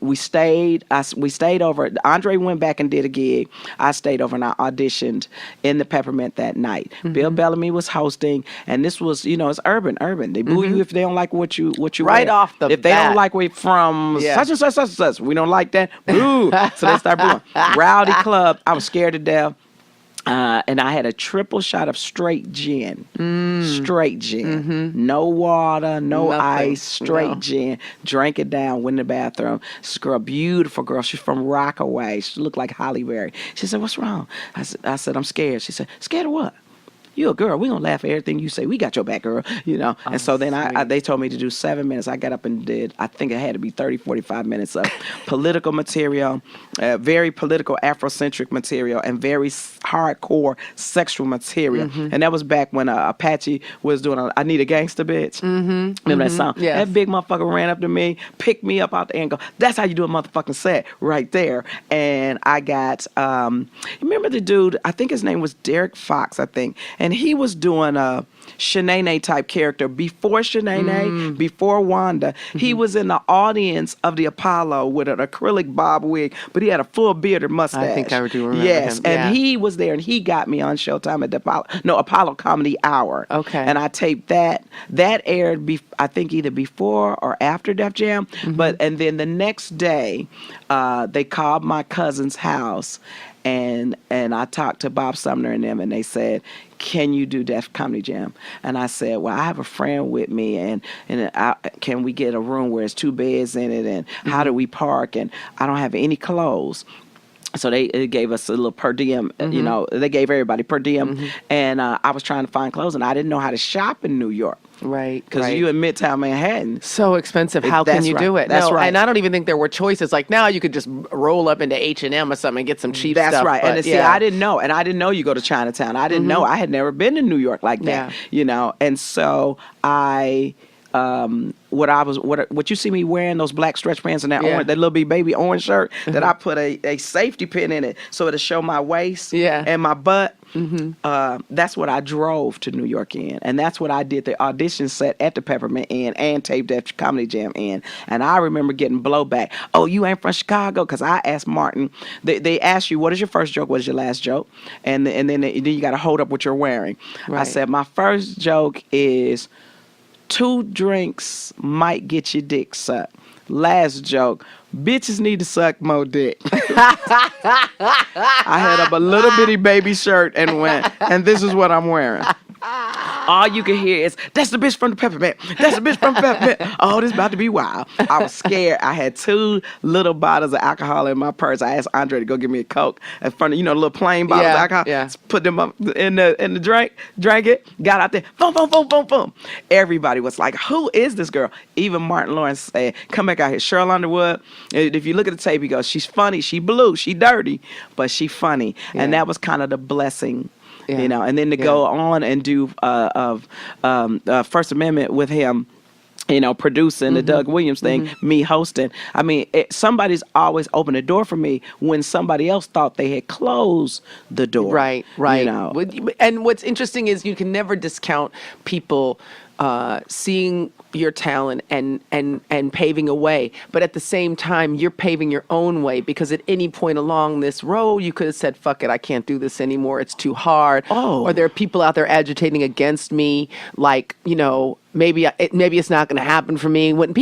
we stayed over. Andre went back and did a gig. I stayed over and I auditioned in the Peppermint that night. Bill Bellamy was hosting, and this was, you know, it's urban. They boo you if they don't like what you right wear. Off the if they bat. don't like where you're from, such and such and such, we don't like that. Boo. So they start booing. Rowdy club. I was scared to death. And I had a triple shot of straight gin. Straight gin. No water, no ice, straight gin. Drank it down, went in the bathroom. This girl, beautiful girl. She's from Rockaway. She looked like Holly Berry. She said, what's wrong? I said, I'm scared. She said, scared of what? You a girl. We gonna laugh at everything you say. We got your back, girl. You know. And so then they told me to do 7 minutes. I got up and did, I think it had to be 30, 45 minutes of political material, very political Afrocentric material, and very hardcore sexual material. And that was back when Apache was doing I Need a Gangsta Bitch. Remember that song? Yes. That big motherfucker ran up to me, picked me up out the air and go, that's how you do a motherfucking set right there. And I got, remember the dude, I think his name was Derek Fox, I think. And he was doing a Shanae type character before Shanae, before Wanda. He was in the audience of the Apollo with an acrylic bob wig, but he had a full bearded mustache. I think I do remember Yes, him. and he was there, and he got me on Showtime at the Apollo Comedy Hour. Okay. And I taped that. That aired, I think, either before or after Def Jam. And then the next day, they called my cousin's house, and I talked to Bob Sumner and them, and they said, can you do Def Comedy Jam? And I said, well, I have a friend with me, and can we get a room where it's 2 beds in it, and how do we park? And I don't have any clothes. So they gave us a little per diem, you know, they gave everybody per diem. And I was trying to find clothes, and I didn't know how to shop in New York. Right. Because you in Midtown Manhattan. So expensive. How can you do it? That's right. And I don't even think there were choices. Like now you could just roll up into H&M or something and get some cheap stuff. That's right. But, and see, I didn't know. And I didn't know you go to Chinatown. I didn't know. I had never been to New York like that, And so what you see me wearing, those black stretch pants and that orange, that little baby orange shirt, that I put a safety pin in it so it'll show my waist and my butt. That's what I drove to New York in, and that's what I did the audition set at the Peppermint Inn and taped at Comedy Jam Inn. And I remember getting blowback. Oh, you ain't from Chicago? Because I asked Martin. They asked you, what is your first joke? What is your last joke? And then you got to hold up what you're wearing. Right. I said my first joke is 2 drinks might get your dick sucked. Last joke, bitches need to suck more dick. I had up a little bitty baby shirt and went, and this is what I'm wearing. All you can hear is, that's the bitch from the Peppermint. That's the bitch from the Peppermint. Oh, this about to be wild. I was scared. I had 2 little bottles of alcohol in my purse. I asked Andre to go get me a Coke in front of, the little plain bottles of alcohol. Yeah. Put them up in the drink, drank it, got out there, boom, boom, boom, boom, boom. Everybody was like, who is this girl? Even Martin Lawrence said, come back out here. Sheryl Underwood, if you look at the tape, he goes, she's funny, she blue, she dirty, but she funny. Yeah. And that was kind of the blessing. Yeah. And then to go on and do First Amendment with him, producing the Doug Williams thing, me hosting. I mean, somebody's always opened the door for me when somebody else thought they had closed the door. Right. And what's interesting is you can never discount people seeing your talent and paving a way, but at the same time you're paving your own way, because at any point along this road you could have said, fuck it, I can't do this anymore, it's too hard. Or there are people out there agitating against me, like, maybe it's not going to happen for me. When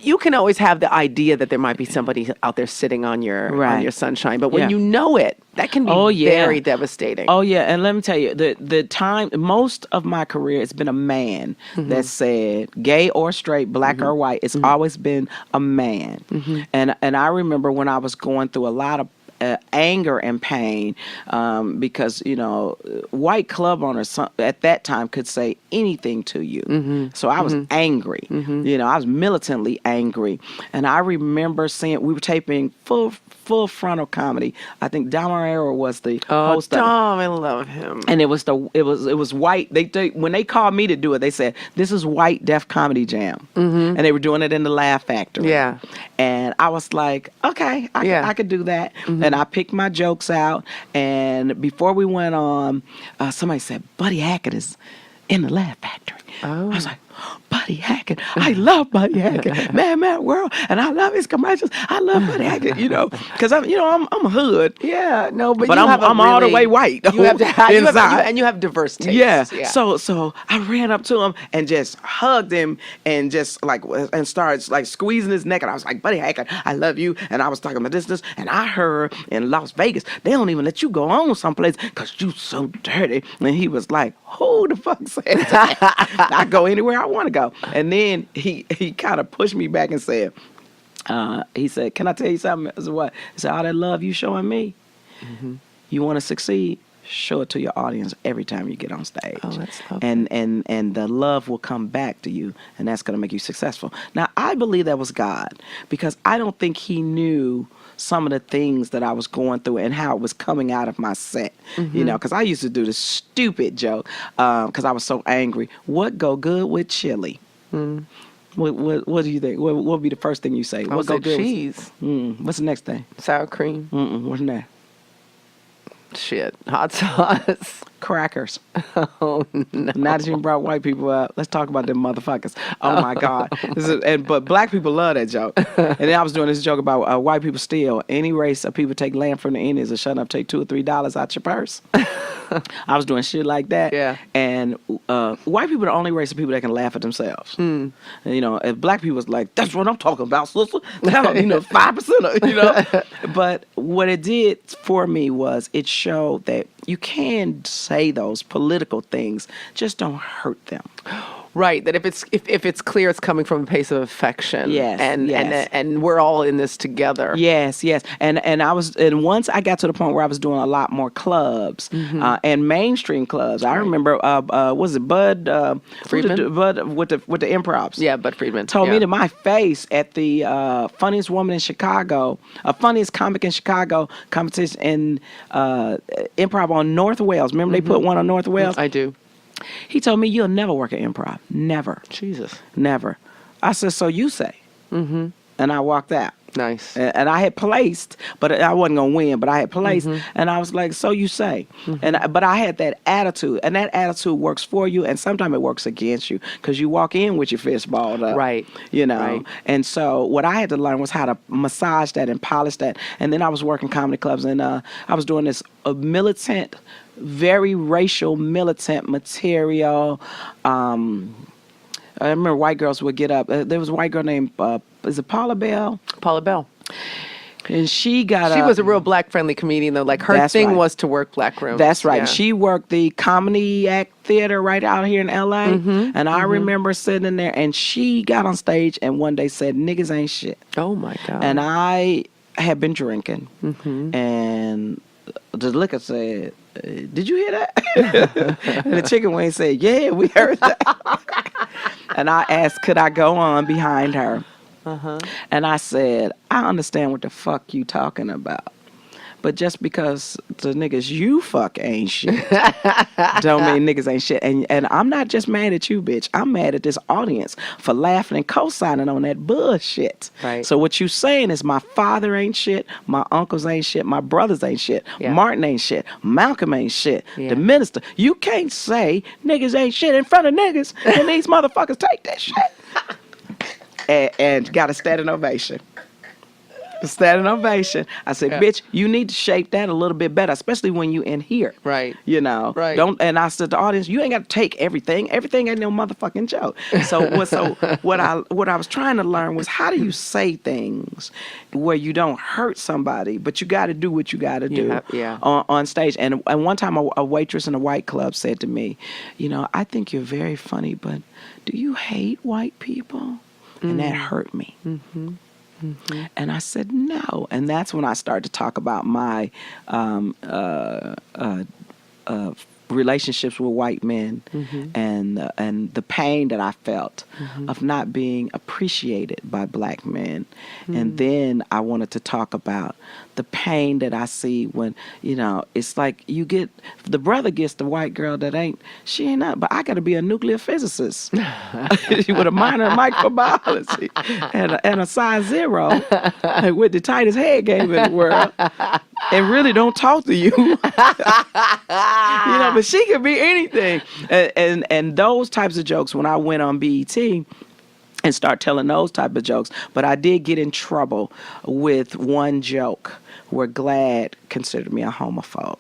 you can always have the idea that there might be somebody out there sitting on your sunshine, but when you know it, that can be very devastating. Oh yeah, and let me tell you, the time, most of my career, it's been a man that said, gay or straight, black or white, it's always been a man. And I remember when I was going through a lot of anger and pain, because white club owners at that time could say anything to you. So I was angry. I was militantly angry, and I remember seeing, we were taping full frontal comedy. I think Dom Herrera was the host. Dom, I love him. And it was white. They when they called me to do it, they said, this is White Deaf Comedy Jam, and they were doing it in the Laugh Factory. Yeah, and I was like, okay, I could do that. And I picked my jokes out, and before we went on, somebody said, Buddy Hackett is in the Laugh Factory. I was like, Buddy Hackett, I love Buddy Hackett, Man World, and I love his commercials. I love Buddy Hackett, because I'm a hood. Yeah, no, but I'm all the way white. You have inside, and you have diverse tastes. Yeah. So I ran up to him and just hugged him and just and started squeezing his neck, and I was like, Buddy Hackett, I love you. And I was talking about this, and I heard in Las Vegas they don't even let you go on someplace because you so dirty. And he was like, who the fuck said that? I go anywhere I want to go. And then he kind of pushed me back and said, he said, can I tell you something? I said, what? He said, all that love you showing me, you want to succeed, show it to your audience every time you get on stage. Oh, that's lovely. And the love will come back to you, and that's going to make you successful. Now, I believe that was God, because I don't think he knew some of the things that I was going through and how it was coming out of my set, because I used to do this stupid joke, because I was so angry. What go good with chili? What do you think? What would be the first thing you say? What go good? Cheese. What's the next thing? Sour cream. What's next? Shit. Hot sauce. Crackers. Oh, no. Now that you brought white people up, let's talk about them motherfuckers. Oh, my God. But black people love that joke. And then I was doing this joke about white people steal. Any race of people take land from the Indians and shut up, take $2 or $3 out your purse. I was doing shit like that. Yeah. And white people are the only race of people that can laugh at themselves. And, if black people was like, that's what I'm talking about, sister. 5%, But what it did for me was it showed that you can say those political things, just don't hurt them. Right, that if it's clear, it's coming from a place of affection. Yes, and we're all in this together. Yes. And once I got to the point where I was doing a lot more clubs and mainstream clubs. I remember, was it Bud Friedman? Bud with the improvs? Yeah, Bud Friedman told me to my face at the funniest woman in Chicago, funniest comic in Chicago competition in improv on North Wales. Remember they put one on North Wales? I do. He told me, you'll never work at improv. Never. Jesus. Never. I said, so you say. Mm-hmm. And I walked out. Nice. And I had placed, but I wasn't going to win, but I had placed. And I was like, so you say. But I had that attitude. And that attitude works for you. And sometimes it works against you. Because you walk in with your fist balled up. Right. You know. Right. And so what I had to learn was how to massage that and polish that. And then I was working comedy clubs. And I was doing this militant, very racial militant material. I remember white girls would get up. There was a white girl named, is it Paula Bell? Paula Bell. And she got She was a real black-friendly comedian, though. Like, her thing was to work black rooms. That's right. Yeah. She worked the Comedy Act Theater right out here in L.A. And I remember sitting in there, and she got on stage and one day said, niggas ain't shit. Oh, my God. And I had been drinking. And the liquor said, did you hear that? And the chicken wing said, yeah, we heard that. And I asked, could I go on behind her? And I said, I understand what the fuck you talking about. But just because the niggas you fuck ain't shit, don't mean niggas ain't shit. And I'm not just mad at you, bitch. I'm mad at this audience for laughing and co-signing on that bullshit. Right. So what you saying is my father ain't shit, my uncles ain't shit, my brothers ain't shit, Martin ain't shit, Malcolm ain't shit, the minister. You can't say niggas ain't shit in front of niggas and these motherfuckers take that shit. And got a standing ovation. Standing ovation. I said, bitch, you need to shape that a little bit better, especially when you in here. Right. You know. Right. And I said to the audience, you ain't got to take everything. Everything ain't no motherfucking joke. So what I was trying to learn was how do you say things where you don't hurt somebody, but you got to do what you got to do on stage. And one time a waitress in a white club said to me, you know, I think you're very funny, but do you hate white people? And that hurt me. And I said, no. And that's when I started to talk about my relationships with white men and the pain that I felt of not being appreciated by black men. And then I wanted to talk about the pain that I see when, you know, it's like you get, the brother gets the white girl that she ain't not, but I got to be a nuclear physicist with a minor in microbiology and a size 0 with the tightest head game in the world and really don't talk to you. You know, but she could be anything. And those types of jokes, when I went on BET, and start telling those type of jokes. But I did get in trouble with one joke where Glad considered me a homophobe.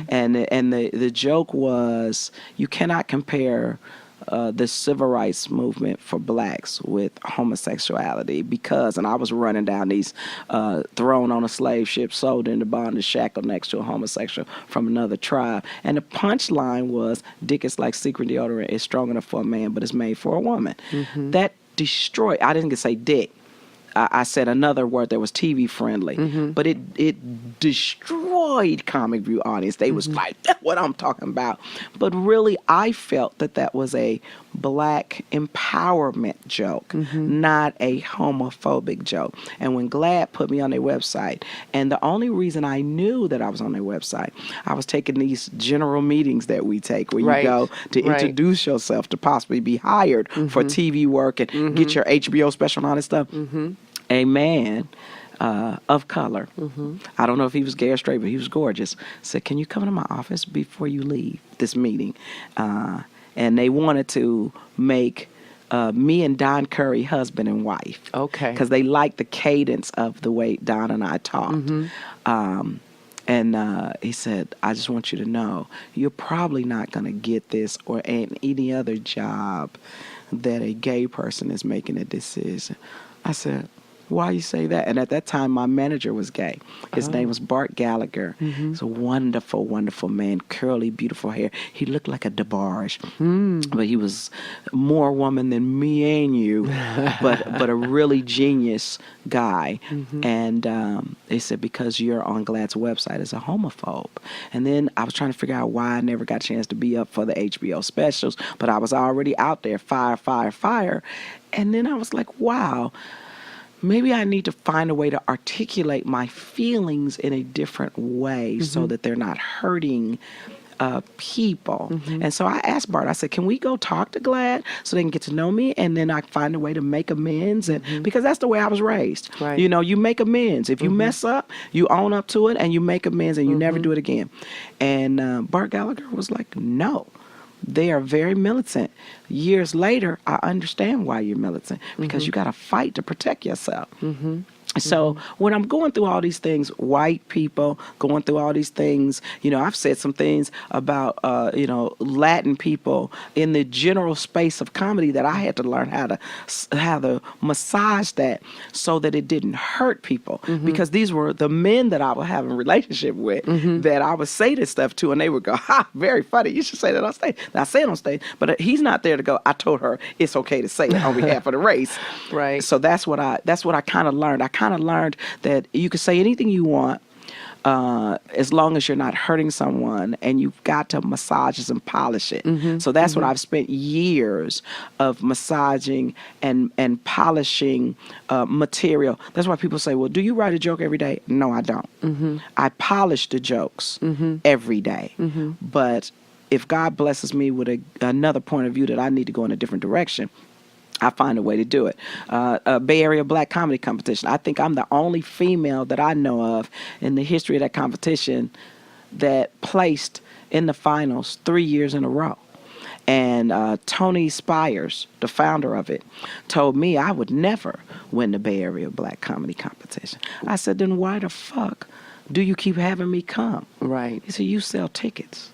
And the joke was, you cannot compare the civil rights movement for blacks with homosexuality because, and I was running down these thrown on a slave ship, sold into bondage, shackled next to a homosexual from another tribe. And the punchline was, dick is like secret deodorant. It's strong enough for a man, but it's made for a woman. That destroyed, I didn't say dick. I said another word that was TV friendly, but it destroyed Comic View audience. They was like, that's what I'm talking about. But really, I felt that was a black empowerment joke, not a homophobic joke. And when Glad put me on their website, and the only reason I knew that I was on their website, I was taking these general meetings that we take where you go to introduce yourself to possibly be hired for TV work and get your HBO special and all this stuff. A man of color, I don't know if he was gay or straight, but he was gorgeous, said, can you come to my office before you leave this meeting? And they wanted to make me and Don Curry husband and wife. Okay. Because they liked the cadence of the way Don and I talked. And he said, I just want you to know, you're probably not going to get this or any other job that a gay person is making a decision. I said, Why you say that? And at that time, my manager was gay. His name was Bart Gallagher. He's a wonderful, wonderful man, curly, beautiful hair. He looked like a DeBarge, but he was more woman than me and you, but a really genius guy. And they said, because you're on Glad's website as a homophobe. And then I was trying to figure out why I never got a chance to be up for the HBO specials, but I was already out there, fire, fire, fire. And then I was like, wow, maybe I need to find a way to articulate my feelings in a different way so that they're not hurting people. And so I asked Bart, I said, can we go talk to Glad so they can get to know me, and then I find a way to make amends? And because that's the way I was raised. Right. You know, you make amends. If you mess up, you own up to it and you make amends and you never do it again. And Bart Gallagher was like, no. They are very militant. Years later, I understand why you're militant, because you got to fight to protect yourself. So when I'm going through all these things, white people going through all these things, you know, I've said some things about, you know, Latin people in the general space of comedy that I had to learn how to massage that so that it didn't hurt people, because these were the men that I was having a relationship with that I would say this stuff to, and they would go, ha, very funny. You should say that on stage. And I say it on stage, but he's not there to go, I told her it's okay to say it on behalf of the race. Right. So that's what I kind of learned. I kind of learned that you can say anything you want as long as you're not hurting someone, and you've got to massage it and polish it. So that's what I've spent years of massaging and polishing material. That's why people say, well, do you write a joke every day? No, I don't. I polish the jokes every day. But if God blesses me with another point of view that I need to go in a different direction, I find a way to do it. A Bay Area Black Comedy Competition. I think I'm the only female that I know of in the history of that competition that placed in the finals 3 years in a row. And Tony Spires, the founder of it, told me I would never win the Bay Area Black Comedy Competition. I said, then why the fuck do you keep having me come? Right. He said, you sell tickets.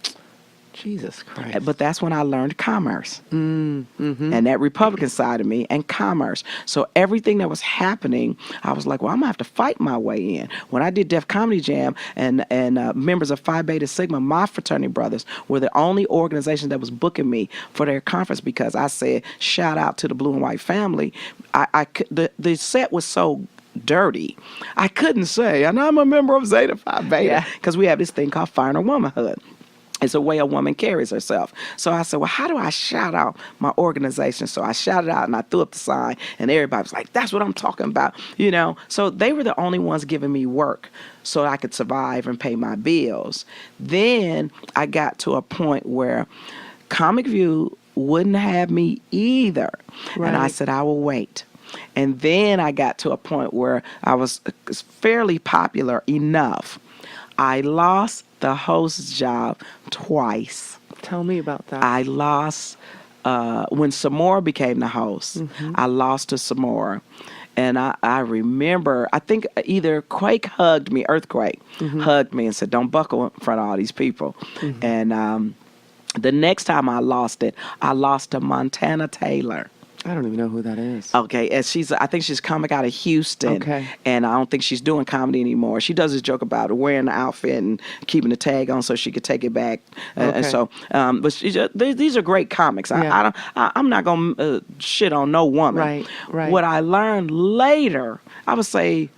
Jesus Christ. But that's when I learned commerce and that Republican side of me and commerce. So everything that was happening, I was like, well, I'm going to have to fight my way in. When I did Def Comedy Jam and members of Phi Beta Sigma, my fraternity brothers, were the only organization that was booking me for their conference, because I said, shout out to the Blue and White family. The set was so dirty, I couldn't say, and I'm a member of Zeta Phi Beta, because we have this thing called Finer Womanhood. It's a way a woman carries herself. So I said, well, how do I shout out my organization? So I shouted out and I threw up the sign, and everybody was like, that's what I'm talking about, you know? So they were the only ones giving me work so I could survive and pay my bills. Then I got to a point where Comic View wouldn't have me either. Right. And I said, I will wait. And then I got to a point where I was fairly popular enough. I lost the host's job twice. Tell me about that. I lost when Samora became the host. I lost to Samora. And I remember, I think either Quake hugged me, Earthquake hugged me and said, don't buckle in front of all these people. And the next time I lost it, I lost to Montana Taylor. I don't even know who that is. Okay, and I think she's comic out of Houston. Okay. And I don't think she's doing comedy anymore. She does this joke about wearing the outfit and keeping the tag on so she could take it back. Okay. And so, but these are great comics. Yeah. I'm not gonna shit on no woman. Right, right. What I learned later, I would say,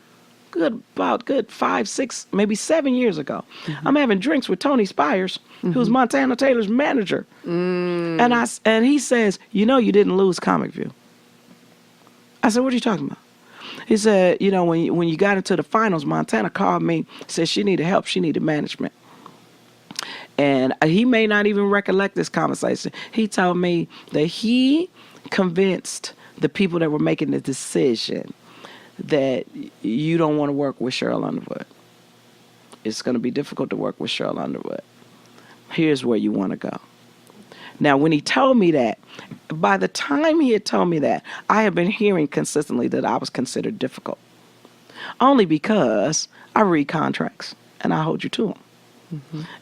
about 5, 6, maybe 7 years ago, I'm having drinks with Tony Spires, who's Montana Taylor's manager. And he says, you know, you didn't lose Comic View. I said, what are you talking about? He said, you know, when you got into the finals, Montana called me, said she needed help, she needed management. And he may not even recollect this conversation. He told me that he convinced the people that were making the decision that you don't want to work with Sheryl Underwood. It's going to be difficult to work with Sheryl Underwood. Here's where you want to go. Now, when he told me that, by the time he had told me that, I had been hearing consistently that I was considered difficult. Only because I read contracts and I hold you to them.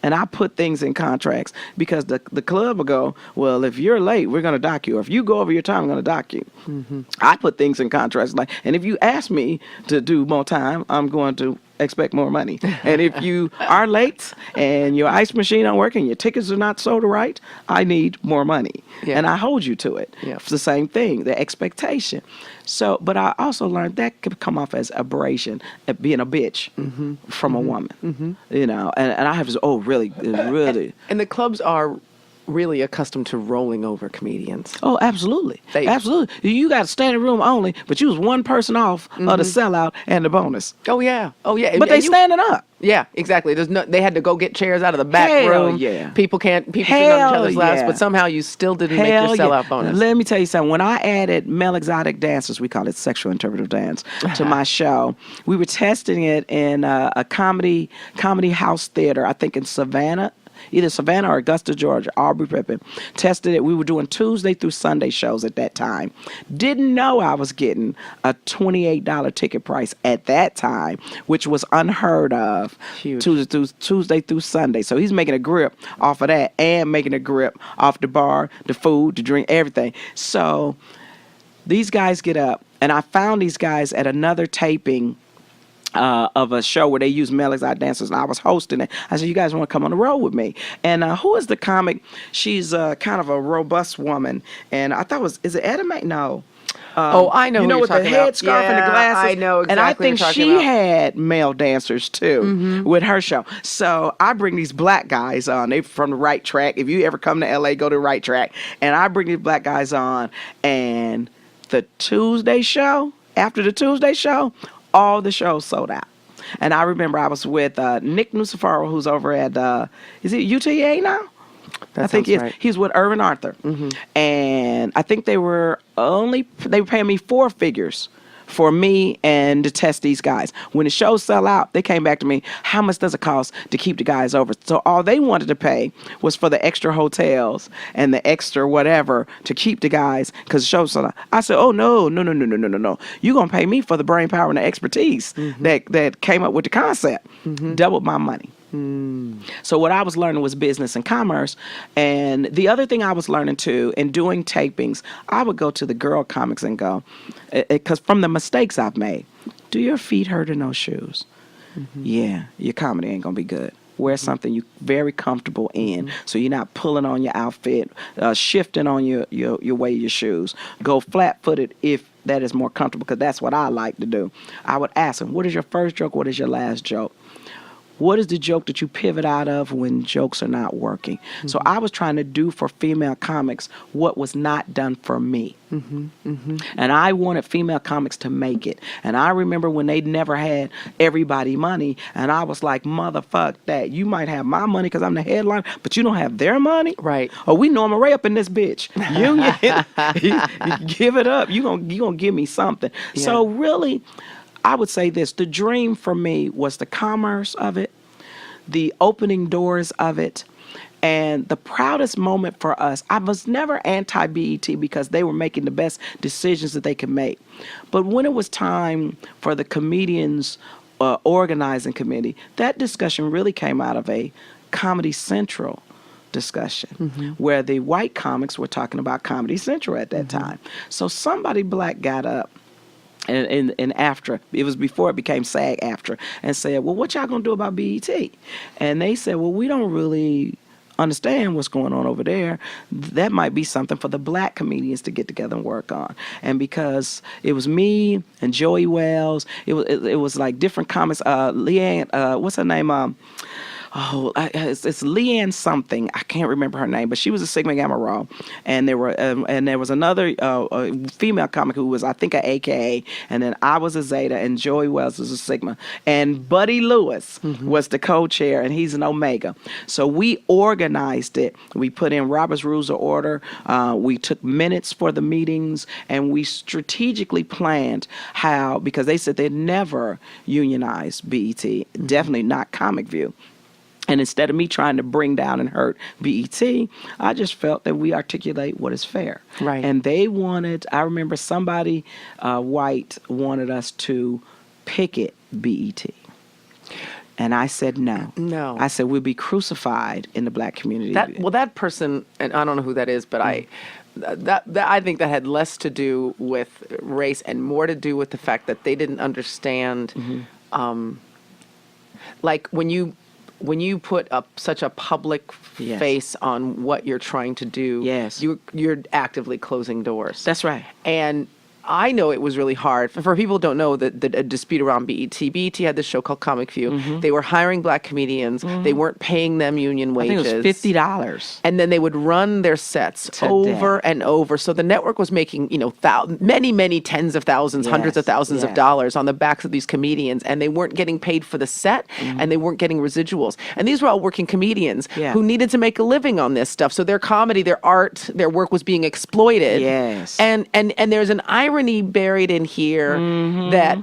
And I put things in contracts because the club will go, well, if you're late, we're going to dock you. Or if you go over your time, I'm going to dock you. I put things in contracts like, and if you ask me to do more time, I'm going to expect more money. And if you are late and your ice machine don't work and your tickets are not sold right, I need more money. Yeah. And I hold you to it. Yeah. It's the same thing, the expectation. So, but I also learned that could come off as aberration, being a bitch from a woman, you know, and I have to, really. And the clubs are really accustomed to rolling over comedians. Oh, absolutely. Absolutely. You got standing room only, but you was one person off of the sellout and the bonus. Oh, yeah. But they standing up. Yeah, exactly. They had to go get chairs out of the back Hell room. yeah. People sitting on each other's laps, yeah. but somehow you still didn't make your sellout bonus. Let me tell you something. When I added male exotic dancers, we call it sexual interpretive dance, to my show, we were testing it in a comedy house theater, I think in Savannah. Either Savannah or Augusta, Georgia, Aubrey Pippin. Tested it. We were doing Tuesday through Sunday shows at that time. Didn't know I was getting a $28 ticket price at that time, which was unheard of. Huge. Tuesday through Sunday. So he's making a grip off of that and making a grip off the bar, the food, the drink, everything. So these guys get up, and I found these guys at another taping of a show where they use male exotic dancers, and I was hosting it. I said, you guys want to come on the road with me? And who is the comic? She's kind of a robust woman, and I thought is it Edna May? No. I know. You know, with the headscarf and the glasses. I know exactly. And I think she about. had male dancers too with her show. So I bring these black guys on. They from the Right Track. If you ever come to LA, go to Right Track. And I bring these black guys on, and the Tuesday show, after the Tuesday show, all the shows sold out. And I remember I was with Nick Nucifaro, who's over at, is it UTA now? That I think right. He's with Irvin Arthur. And I think they were paying me 4 figures for me and to test these guys. When the shows sell out, they came back to me, how much does it cost to keep the guys over? So all they wanted to pay was for the extra hotels and the extra whatever to keep the guys, because the shows sold out. I said, oh, no. You're going to pay me for the brain power and the expertise that came up with the concept. Doubled my money. So what I was learning was business and commerce. And the other thing I was learning too, in doing tapings, I would go to the girl comics and go, because from the mistakes I've made, do your feet hurt in those shoes? Yeah, your comedy ain't going to be good. Wear something you're very comfortable in, so you're not pulling on your outfit, shifting on your way of your shoes. Go flat-footed if that is more comfortable, because that's what I like to do. I would ask them, what is your first joke? What is your last joke? What is the joke that you pivot out of when jokes are not working? So I was trying to do for female comics what was not done for me. And I wanted female comics to make it. And I remember when they never had everybody money, and I was like, motherfuck that. You might have my money because I'm the headline, but you don't have their money? Right. Oh, we Norman Ray up in this bitch. You give it up. You gonna give me something. Yeah. So really, I would say this, the dream for me was the commerce of it, the opening doors of it, and the proudest moment for us. I was never anti-BET because they were making the best decisions that they could make. But when it was time for the comedians organizing committee, that discussion really came out of a Comedy Central discussion where the white comics were talking about Comedy Central at that time. So somebody black got up and AFTRA, it was before it became SAG-AFTRA, and said, well, what y'all gonna do about BET? And they said, well, we don't really understand what's going on over there. That might be something for the black comedians to get together and work on. And because it was me and Joey Wells, it was like different comics. Leanne, what's her name? It's Leanne something. I can't remember her name, but she was a Sigma Gamma Rho, and there was another female comic who was, I think, a AKA, and then I was a Zeta, and Joey Wells was a Sigma, and Buddy Lewis was the co-chair, and he's an Omega. So we organized it. We put in Robert's Rules of Order. We took minutes for the meetings, and we strategically planned how, because they said they'd never unionize BET, definitely not Comic View. And instead of me trying to bring down and hurt BET, I just felt that we articulate what is fair. Right. And they wanted, I remember somebody white wanted us to picket BET. And I said no. No. I said we'll be crucified in the black community. That person, and I don't know who that is, but I think that had less to do with race and more to do with the fact that they didn't understand, like when you put up such a public face on what you're trying to do, you're actively closing doors. That's right. And I know it was really hard. For people who don't know, the dispute around BET. BET had this show called Comic View. They were hiring black comedians. They weren't paying them union wages. I think it was $50. And then they would run their sets over and over. So the network was making, many tens of thousands, hundreds of thousands of dollars on the backs of these comedians. And they weren't getting paid for the set, and they weren't getting residuals. And these were all working comedians who needed to make a living on this stuff. So their comedy, their art, their work was being exploited. Yes. And there's an irony buried in here that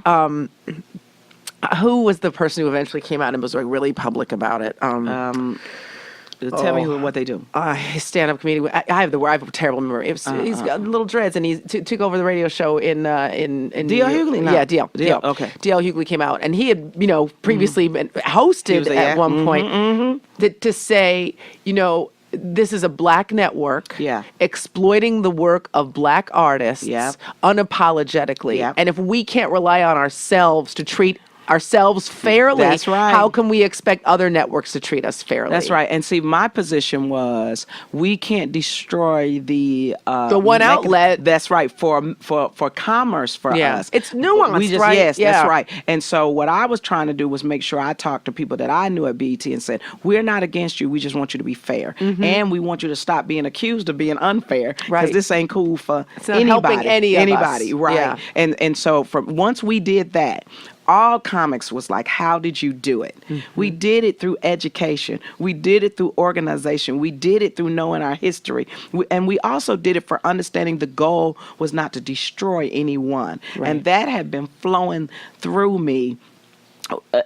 who was the person who eventually came out and was like really public about it? Tell me what they do. Stand-up comedian. I have a terrible memory. He's got little dreads, and he took over the radio show in D.L. Hughley. No. Yeah, D.L. Okay. D.L. Hughley came out, and he had previously been hosted at one point to say this is a black network exploiting the work of black artists unapologetically. And if we can't rely on ourselves to treat ourselves fairly, that's right. How can we expect other networks to treat us fairly? That's right. And see, my position was we can't destroy the one outlet. That's right, for commerce for us. It's nuanced, right? Yes, that's right. And so what I was trying to do was make sure I talked to people that I knew at BET and said, we're not against you. We just want you to be fair. And we want you to stop being accused of being unfair. Right. Because this ain't cool for it's not helping anybody. Right. Yeah. And so once we did that, all comics was like, how did you do it? We did it through education. We did it through organization. We did it through knowing our history. And we also did it for understanding the goal was not to destroy anyone. Right. And that had been flowing through me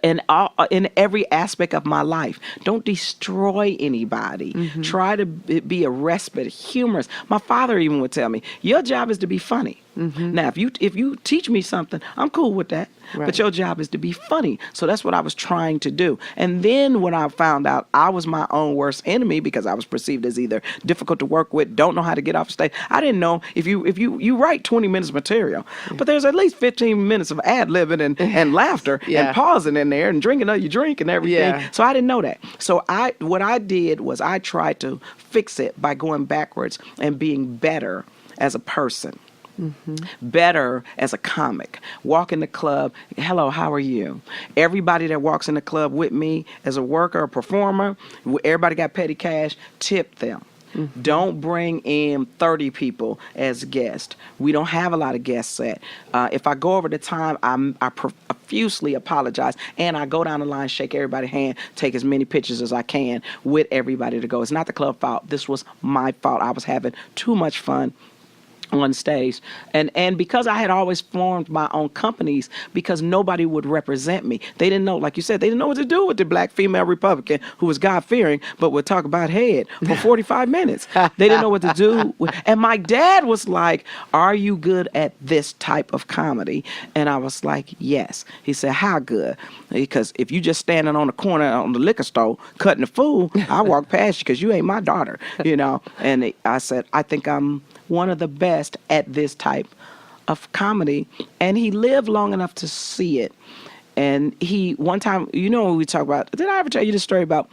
in every aspect of my life. Don't destroy anybody. Try to be a respite, humorous. My father even would tell me, your job is to be funny. Now, if you teach me something, I'm cool with that. Right. But your job is to be funny. So that's what I was trying to do. And then when I found out I was my own worst enemy because I was perceived as either difficult to work with, don't know how to get off stage. I didn't know if you write 20 minutes of material, but there's at least 15 minutes of ad-libbing and laughter and pausing in there and drinking all you drink and everything. So I didn't know that. So what I did was I tried to fix it by going backwards and being better as a person. Better as a comic. Walk in the club, hello, how are you? Everybody that walks in the club with me as a worker, a performer, everybody got petty cash, tip them. Don't bring in 30 people as guests. We don't have a lot of guests set. If I go over the time, I profusely apologize, and I go down the line, shake everybody's hand, take as many pictures as I can with everybody to go. It's not the club fault. This was my fault. I was having too much fun on stage. And because I had always formed my own companies, because nobody would represent me. They didn't know, like you said, they didn't know what to do with the black female Republican who was God-fearing, but would talk about head for 45 minutes. They didn't know what to do. And my dad was like, are you good at this type of comedy? And I was like, yes. He said, how good? Because if you just standing on the corner on the liquor store cutting the food, I walk past you because you ain't my daughter, And I said, I think I'm one of the best at this type of comedy. And he lived long enough to see it. And one time, when we talk about, did I ever tell you the story about,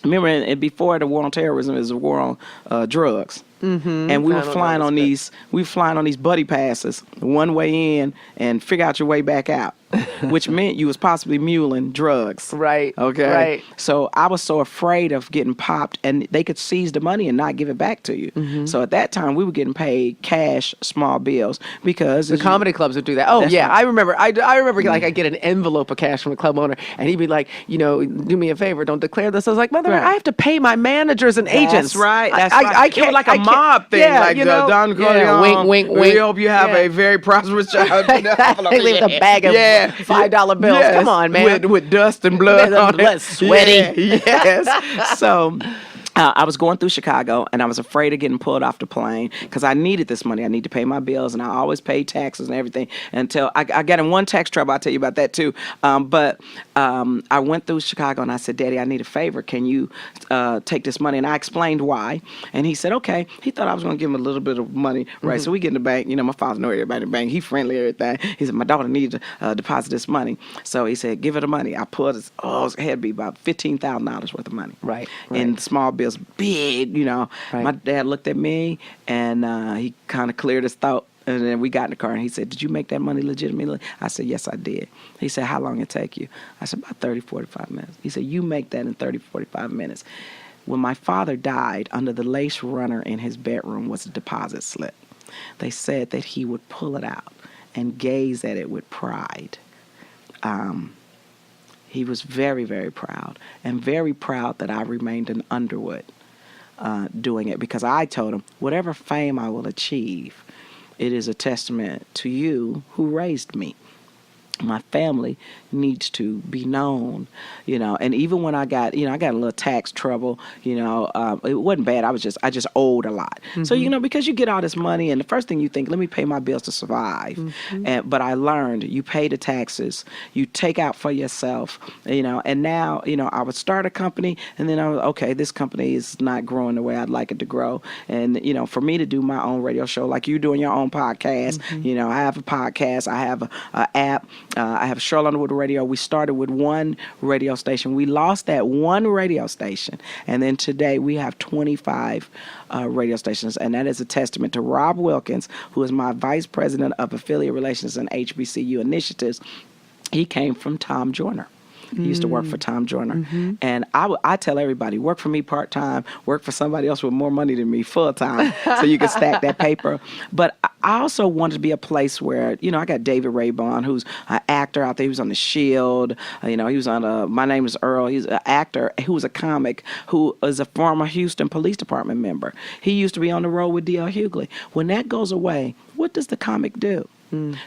remember, before the war on terrorism is a war on drugs. And we were flying on these buddy passes, one way in and figure out your way back out, which meant you was possibly muling drugs. Right. Okay. Right. So I was so afraid of getting popped, and they could seize the money and not give it back to you. So at that time, we were getting paid cash, small bills, because the comedy clubs would do that. Oh yeah, right. I remember. I remember like I get an envelope of cash from a club owner, and he'd be like, do me a favor, don't declare this. I was like, mother, I have to pay my managers and agents. That's right. That's right. I can't. It was like a mob thing, like Don Corleone. Wink, wink, wink. We hope you have a very prosperous child. They leave with a bag of $5 bills. Come on, man. With dust and blood on it. Sweaty. Yes. So I was going through Chicago, and I was afraid of getting pulled off the plane because I needed this money. I need to pay my bills, and I always pay taxes and everything until I got in one tax trouble. I'll tell you about that too. But I went through Chicago, and I said, Daddy, I need a favor. Can you take this money? And I explained why. And he said, okay. He thought I was going to give him a little bit of money, right? So we get in the bank. You know, my father knows everybody in the bank. He friendly, everything. He said, my daughter needs to deposit this money. So he said, give her the money. I pulled it. It had to be about $15,000 worth of money. Right. And small bills, big, you know. Right. My dad looked at me, and he kind of cleared his thought. And then we got in the car, and he said, did you make that money legitimately? I said, yes, I did. He said, how long it take you? I said, about 30, 45 minutes. He said, you make that in 30, 45 minutes. When my father died, under the lace runner in his bedroom was a deposit slip. They said that he would pull it out and gaze at it with pride. He was very, very proud, and very proud that I remained in Underwood doing it, because I told him, whatever fame I will achieve, it is a testament to you who raised me. My family needs to be known, you know. And even when I got a little tax trouble, you know, it wasn't bad. I just owed a lot. So, you know, because you get all this money, and the first thing you think, let me pay my bills to survive. But I learned, you pay the taxes, you take out for yourself, you know. And now, you know, I would start a company, and then I was, okay, this company is not growing the way I'd like it to grow. And, you know, for me to do my own radio show, like you doing your own podcast, you know, I have a podcast, I have an app. I have Sheryl Underwood Radio. We started with one radio station. We lost that one radio station. And then today we have 25 radio stations. And that is a testament to Rob Wilkins, who is my vice president of affiliate relations and HBCU initiatives. He came from Tom Joyner. He used to work for Tom Joyner. And I tell everybody, work for me part-time, work for somebody else with more money than me full-time, so you can stack that paper. But I also wanted to be a place where, you know, I got David Raybon, who's an actor out there. He was on The Shield. You know, he was on My Name is Earl. He's an actor who was a comic, who is a former Houston Police Department member. He used to be on the road with D.L. Hughley. When that goes away, what does the comic do?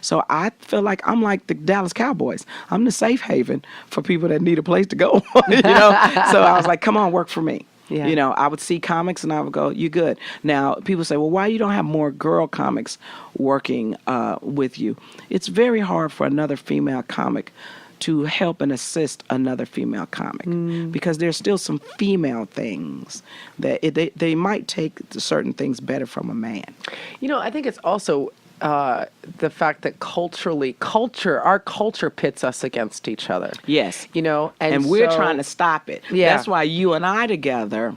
So I feel like I'm like the Dallas Cowboys. I'm the safe haven for people that need a place to go. You know, so I was like, come on, work for me. Yeah. You know, I would see comics and I would go, you good. Now, people say, well, why you don't have more girl comics working with you? It's very hard for another female comic to help and assist another female comic, because there's still some female things that they might take certain things better from a man. You know, I think it's also the fact that our culture pits us against each other. Yes. You know, and we're trying to stop it. Yeah. That's why you and I together,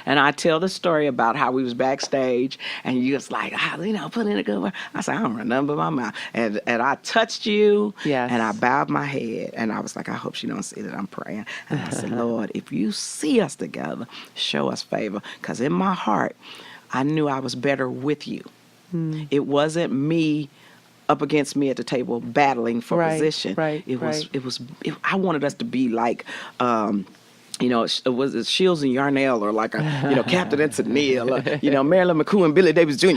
and I tell the story about how we was backstage, and you was like, you know, put in a good word. I said, I don't remember my mouth. And I touched you, yes, and I bowed my head, and I was like, I hope she don't see that I'm praying. And I said, Lord, if you see us together, show us favor. Because in my heart, I knew I was better with you. It wasn't me up against me at the table battling for position. Right. I wanted us to be like, you know, it was Shields and Yarnell, or like Captain and Tennille, or, Marilyn McCoo and Billy Davis Jr.,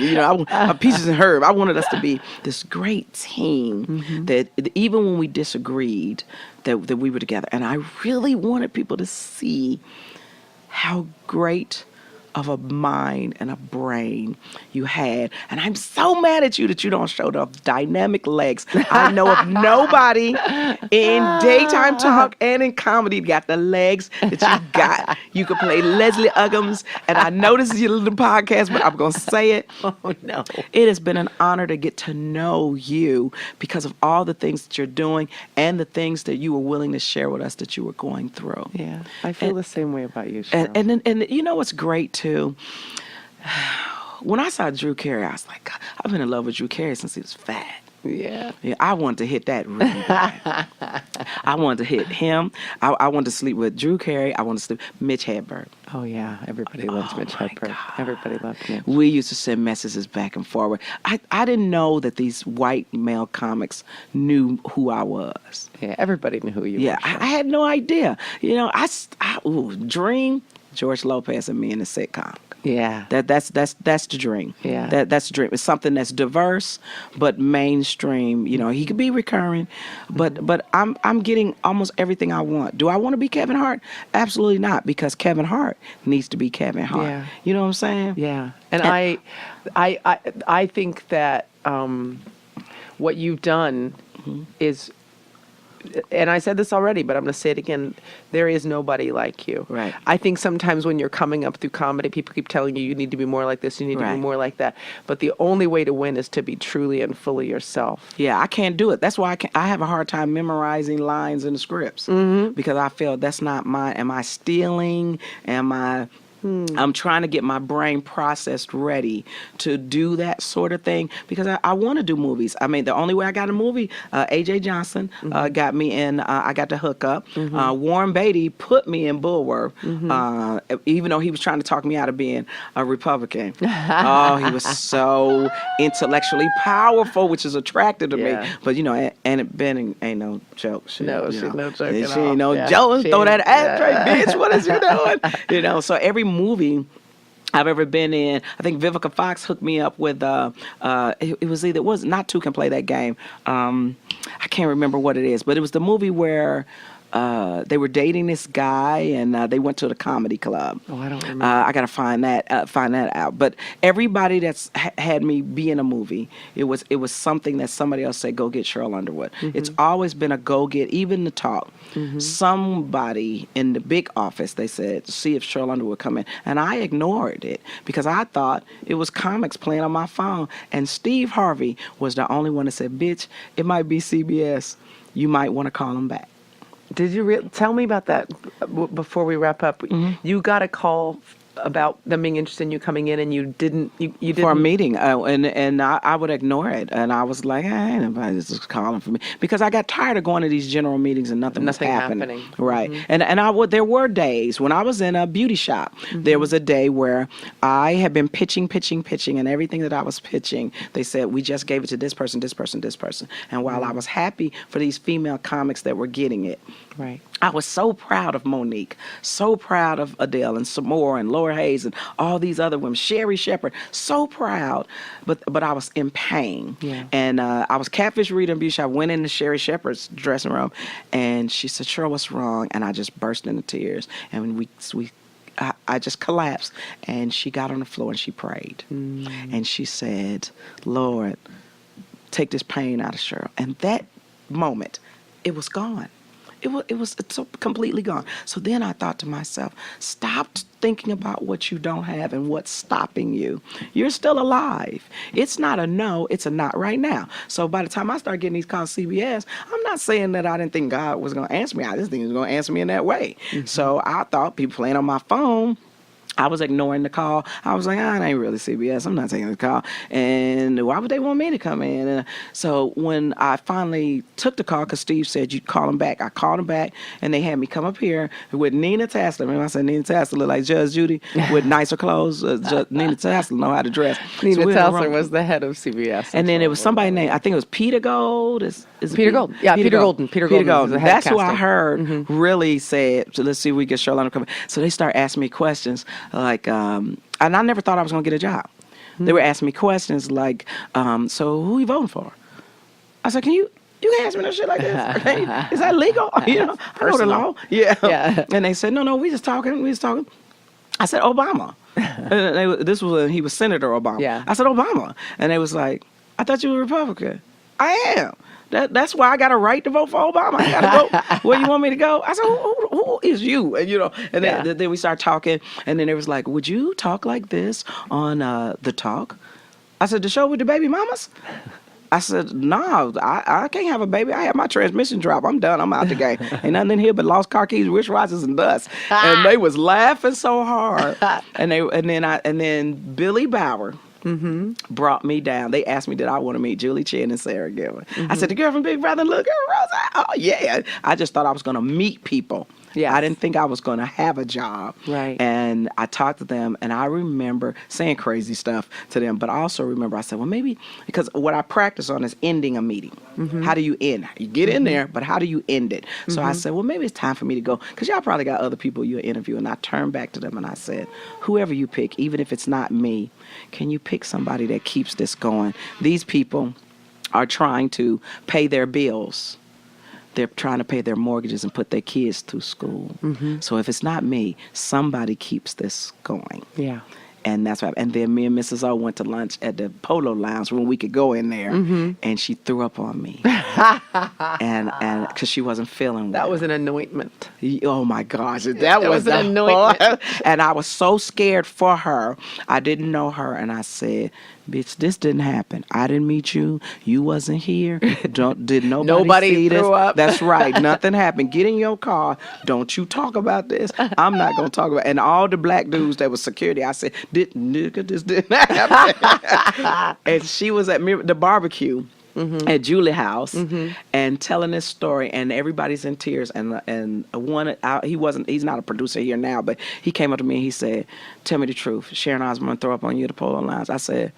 Peaches and Herb. I wanted us to be this great team that even when we disagreed, that we were together. And I really wanted people to see how great of a mind and a brain you had. And I'm so mad at you that you don't show the dynamic legs. I know of nobody in daytime talk and in comedy got the legs that you got. You could play Leslie Uggams, and I know this is your little podcast, but I'm going to say it. Oh, no. It has been an honor to get to know you because of all the things that you're doing and the things that you were willing to share with us that you were going through. Yeah, I feel the same way about you, Sheryl. And you know what's great, too? When I saw Drew Carey, I was like, God, I've been in love with Drew Carey since he was fat. Yeah, I wanted to hit that really bad. I wanted to hit him. I wanted to sleep with Drew Carey. I wanted to sleep with Mitch Hedberg. Oh, yeah. Everybody loves Mitch Hedberg. God. Everybody loved Mitch. We used to send messages back and forward. I didn't know that these white male comics knew who I was. Yeah, everybody knew who you were. Yeah, I had no idea. Dream, George Lopez and me in a sitcom. Yeah. That's the dream. Yeah. That's the dream. It's something that's diverse but mainstream. You know, he could be recurring, but I'm getting almost everything I want. Do I want to be Kevin Hart? Absolutely not, because Kevin Hart needs to be Kevin Hart. Yeah. You know what I'm saying? Yeah. And I think that what you've done is, and I said this already, but I'm going to say it again, there is nobody like you. Right. I think sometimes when you're coming up through comedy, people keep telling you need to be more like this, you need to be more like that. But the only way to win is to be truly and fully yourself. Yeah, I can't do it. That's why I have a hard time memorizing lines in the scripts, because I feel that's not mine. Am I stealing? Am I... I'm trying to get my brain processed ready to do that sort of thing, because I want to do movies. I mean, the only way I got a movie, A.J. Johnson got me in. I got to hook up. Warren Beatty put me in Bulworth, even though he was trying to talk me out of being a Republican. Oh, he was so intellectually powerful, which is attractive to me. But, you know, Annette Bening ain't no joke. She's no joke at She all. ain't no joke. Throw that ashtray, bitch. What is you doing? You know, so every movie I've ever been in, I think Vivica Fox hooked me up with it was not Two Can Play That Game. I can't remember what it is, but it was the movie where they were dating this guy, and they went to the comedy club. Oh, I don't remember. I gotta find that out. But everybody that's had me be in a movie, it was something that somebody else said, go get Sheryl Underwood. It's always been a go get, even the talk. Somebody in the big office, they said, see if Sheryl Underwood would come in, and I ignored it because I thought it was comics playing on my phone. And Steve Harvey was the only one that said, bitch, it might be CBS. You might want to call them back. Did you tell me about that before we wrap up? You got a call about them being interested in you coming in, and you didn't. You didn't for a meeting, and I would ignore it, and I was like, hey, nobody's just calling for me, because I got tired of going to these general meetings and nothing was happening. Right, and there were days when I was in a beauty shop. There was a day where I had been pitching, and everything that I was pitching, they said, we just gave it to this person, and while I was happy for these female comics that were getting it, right, I was so proud of Monique, so proud of Adele and Samora and Laura Hayes and all these other women, Sherry Shepherd, so proud, but I was in pain. Yeah. And I was catfish reading beauty shop. I went into Sherry Shepherd's dressing room, and she said, Cheryl, what's wrong? And I just burst into tears, and I just collapsed, and she got on the floor and she prayed. And she said, Lord, take this pain out of Cheryl. And that moment, it was gone. It's so completely gone. So then I thought to myself, stop thinking about what you don't have and what's stopping you. You're still alive. It's not a no, it's a not right now. So by the time I start getting these calls CBS, I'm not saying that I didn't think God was going to answer me. I just think he was going to answer me in that way. So I thought people playing on my phone, I was ignoring the call. I was like, it ain't really CBS. I'm not taking the call. And why would they want me to come in? And so when I finally took the call, because Steve said you'd call him back, I called him back, and they had me come up here with Nina Tassler. Remember I said Nina Tassler looked like Judge Judy with nicer clothes. Nina Tassler know how to dress. Nina Tassler was the head of CBS. And then it was somebody named, I think it was Peter Gold. Is Peter Gold. Yeah, Peter Golden. Peter Golden. That's who I heard really said, so let's see if we get Charlotte coming. So they start asking me questions like, and I never thought I was going to get a job. They were asking me questions like, so who you voting for? I said, you can ask me no shit like this. Okay? Is that legal? You know, I know the law. Yeah. And they said, no, we just talking. I said, Obama. And this was when he was Senator Obama. Yeah. I said, Obama. And they was like, I thought you were Republican. I am. That's why I got a right to vote for Obama. I got to go where you want me to go. I said, who is you? And, and then we start talking. And then it was like, would you talk like this on The Talk? I said, the show with the baby mamas? I said, no, I can't have a baby. I have my transmission drop. I'm done. I'm out the game. Ain't nothing in here but lost car keys, wristwatches, and dust. And they was laughing so hard. And then Billy Bauer, brought me down. They asked me, did I want to meet Julie Chen and Sarah Gilbert? I said, the girl from Big Brother, little girl, Rosa. Oh, yeah. I just thought I was going to meet people. Yes. I didn't think I was going to have a job. Right. And I talked to them, and I remember saying crazy stuff to them. But I also remember I said, well, maybe, because what I practice on is ending a meeting. How do you end? You get in there, but how do you end it? So I said, well, maybe it's time for me to go, because y'all probably got other people you'll interview. And I turned back to them, and I said, whoever you pick, even if it's not me, can you pick somebody that keeps this going? These people are trying to pay their bills. They're trying to pay their mortgages and put their kids through school. So if it's not me, somebody keeps this going. Yeah. And that's why. And then me and Mrs. O went to lunch at the Polo Lounge when we could go in there, and she threw up on me, and because she wasn't feeling well. That was an anointment. Oh my gosh, that was an anointment. And I was so scared for her. I didn't know her, and I said, bitch, this didn't happen. I didn't meet you. You wasn't here. Did nobody see this? Threw up. That's right. Nothing happened. Get in your car. Don't you talk about this. I'm not going to talk about it. And all the black dudes that was security, I said, nigga, this didn't happen. And she was at the barbecue. At Julie House, and telling this story, and everybody's in tears. And he's not a producer here now, but he came up to me and he said, "Tell me the truth. Sharon Osbourne throw up on you at the Polo Lounge." I said,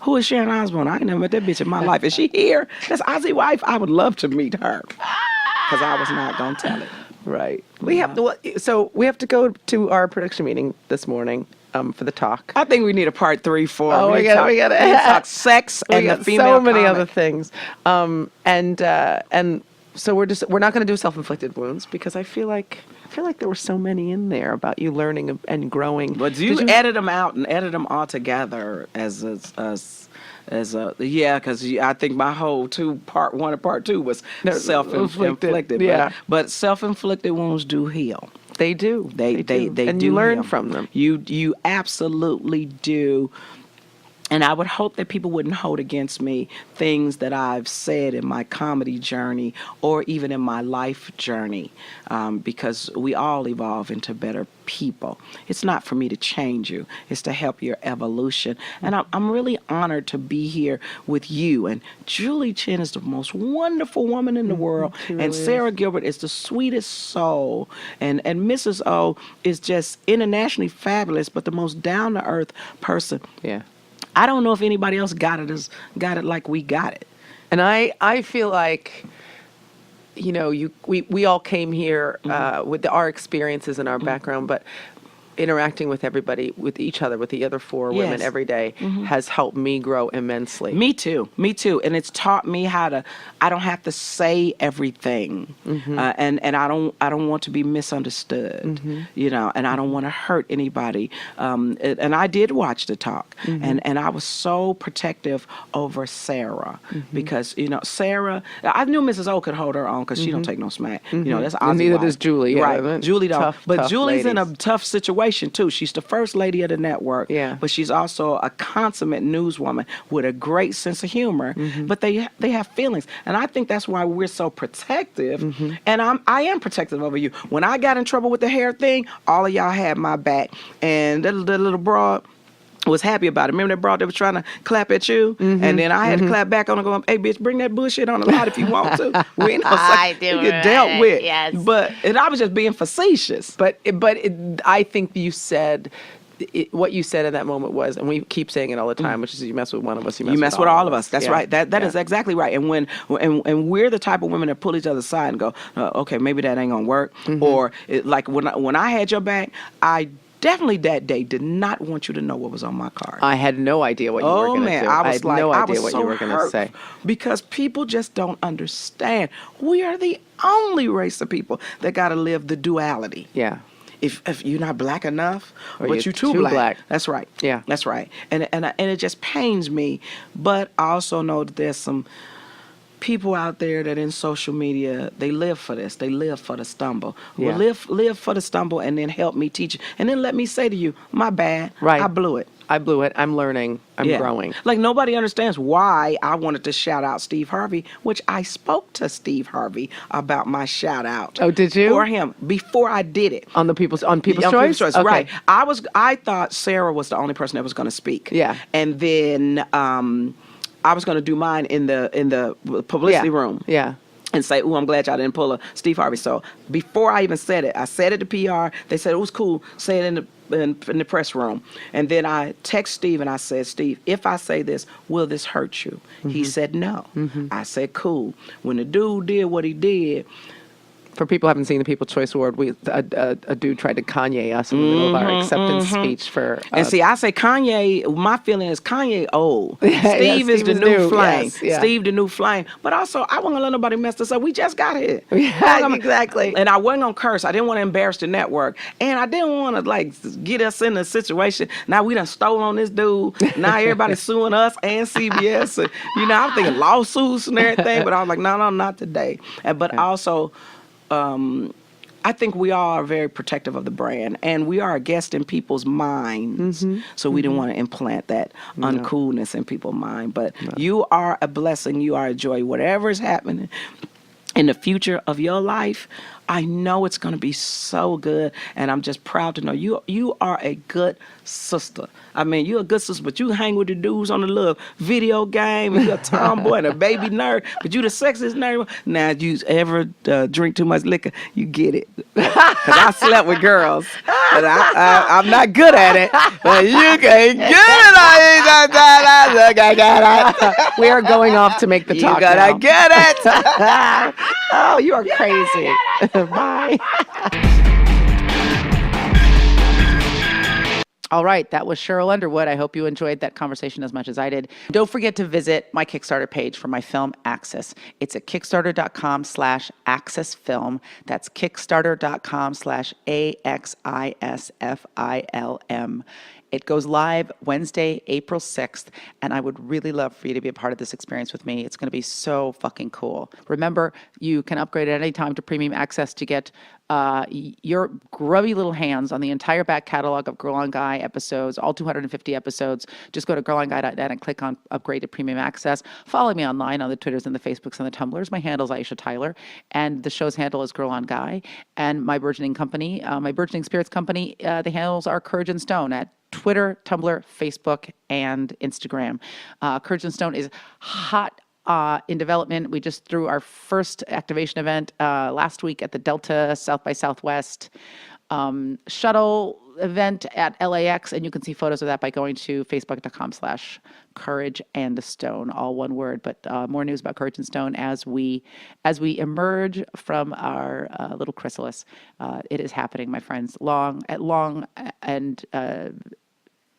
"Who is Sharon Osbourne? I ain't never met that bitch in my life. Is she here? That's Ozzy's wife. I would love to meet her." Because I was not gonna tell it. Right. We have to go to our production meeting this morning. For the talk. I think we need a part 3, 4. Oh, we gotta talk sex and the female. So many comic. other things. And so we're not going to do self-inflicted wounds, because I feel like there were so many in there about you learning and growing. But you edit them out and edit them all together as because I think my whole part 1 and part 2 was self-inflicted. Yeah. But self-inflicted wounds do heal. They do. They and do you learn heal. from them. You absolutely do. And I would hope that people wouldn't hold against me things that I've said in my comedy journey or even in my life journey, because we all evolve into better people. It's not for me to change you. It's to help your evolution. And I'm really honored to be here with you. And Julie Chen is the most wonderful woman in the world. Really and Sarah Gilbert is the sweetest soul. And Mrs. O is just internationally fabulous, but the most down-to-earth person. Yeah. I don't know if anybody else got it like we got it. And I feel like, we all came here with our experiences and our background, but interacting with everybody, with each other, with the other 4 women every day has helped me grow immensely. Me too. And it's taught me I don't have to say everything. And I don't want to be misunderstood, and I don't want to hurt anybody. And I did watch the talk, and I was so protective over Sarah because, Sarah, I knew Mrs. O could hold her own because she don't take no smack. That's Ozzy. Neither wife. does Julie. Yeah, right. Julie don't. But Julie's ladies. in a tough situation too. She's the first lady of the network, but she's also a consummate newswoman with a great sense of humor. But they have feelings, and I think that's why we're so protective. And I am protective over you. When I got in trouble with the hair thing, all of y'all had my back, and that little broad was happy about it. Remember that broad that was trying to clap at you? And then I had to clap back on her going, hey, bitch, bring that bullshit on a lot if you want to. We ain't no you get dealt with. Yes. But I was just being facetious. But I think you said... what you said in that moment was, and we keep saying it all the time, which is you mess with one of us, you mess with all of us. That's right. That is exactly right. And when we're the type of women that pull each other aside and go, okay, maybe that ain't gonna work, or like when I had your back, I definitely that day did not want you to know what was on my card. I had no idea what you were going to do. I had no idea what you were going to say. Because people just don't understand. We are the only race of people that got to live the duality. Yeah. If you're not black enough, or but you're too black. That's right. Yeah. That's right. And it just pains me. But I also know that there's some people out there that in social media, they live for this. They live for the stumble. Yeah. Well, live for the stumble and then help me teach it. And then let me say to you, my bad. Right. I blew it. I blew it. I'm learning. I'm growing. Like, nobody understands why I wanted to shout out Steve Harvey, which I spoke to Steve Harvey about my shout out. Oh, did you? For him before I did it. On People's Choice? Okay. Right. I thought Sarah was the only person that was going to speak. Yeah. And then I was going to do mine in the publicity room. Yeah. And say, "Ooh, I'm glad y'all didn't pull a Steve Harvey." So before I even said it, I said it to PR. They said it was cool. Say it in the press room. And then I text Steve and I said, "Steve, if I say this, will this hurt you?" He said no. I said, "Cool." When the dude did what he did. For people who haven't seen the People's Choice Award, a dude tried to Kanye us in the middle of our acceptance speech for. And see, I say Kanye. My feeling is Kanye old. Steve is the new flame. Yes, yeah. Steve the new flame. But also, I wasn't gonna let nobody mess this up. We just got here. Yeah, exactly. And I wasn't gonna curse. I didn't want to embarrass the network, and I didn't want to like get us in a situation. Now we done stole on this dude. Now everybody's suing us and CBS. And, I'm thinking lawsuits and everything. But I was like, no, not today. But also. I think we all are very protective of the brand, and we are a guest in people's minds. So we didn't want to implant that uncoolness in people's mind. But you are a blessing. You are a joy. Whatever is happening in the future of your life, I know it's going to be so good, and I'm just proud to know you are a good sister. I mean, you're a good sister, but you hang with the dudes on the little video game, and you're a tomboy and a baby nerd, but you the sexiest nerd. Now, if you ever drink too much liquor, you get it. Because I slept with girls, and I'm not good at it, but you can get it. We are going off to make the talk now. You gotta get it. Oh, you are crazy. Bye. All right, that was Sheryl Underwood. I hope you enjoyed that conversation as much as I did. Don't forget to visit my Kickstarter page for my film Axis. It's at kickstarter.com/axisfilm. That's kickstarter.com/AXISFILM. It goes live Wednesday, April 6th, and I would really love for you to be a part of this experience with me. It's going to be so fucking cool. Remember, you can upgrade at any time to premium access to get your grubby little hands on the entire back catalog of Girl on Guy episodes, all 250 episodes. Just go to girlonguy.net and click on Upgrade to Premium Access. Follow me online on the Twitters and the Facebooks and the Tumblrs. My handle is AISHA TYLER, and the show's handle is Girl on Guy. And my burgeoning company, my burgeoning spirits company, the handles are Courage and Stone at Twitter, Tumblr, Facebook, and Instagram. Courage and Stone is hot in development. We just threw our first activation event last week at the Delta South by Southwest shuttle event at LAX, and you can see photos of that by going to facebook.com/Courage and Stone, all one word. But more news about Courage and Stone as we emerge from our little chrysalis. It is happening, my friends. Long and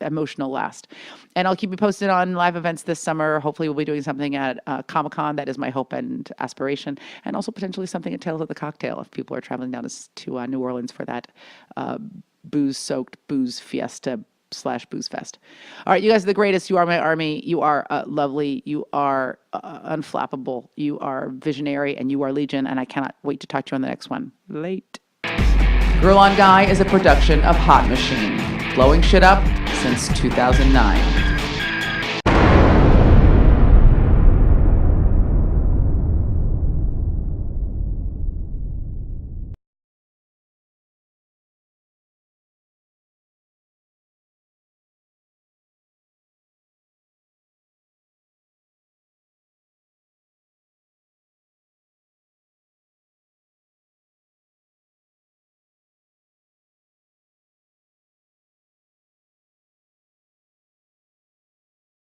emotional last. And I'll keep you posted on live events this summer. Hopefully we'll be doing something at Comic-Con. That is my hope and aspiration. And also potentially something at Tales of the Cocktail if people are traveling down to New Orleans for that booze-soaked booze fiesta / booze fest. All right, you guys are the greatest. You are my army. You are lovely. You are unflappable. You are visionary, and you are legion. And I cannot wait to talk to you on the next one. Late. Girl on Guy is a production of Hot Machine. Blowing shit up since 2009.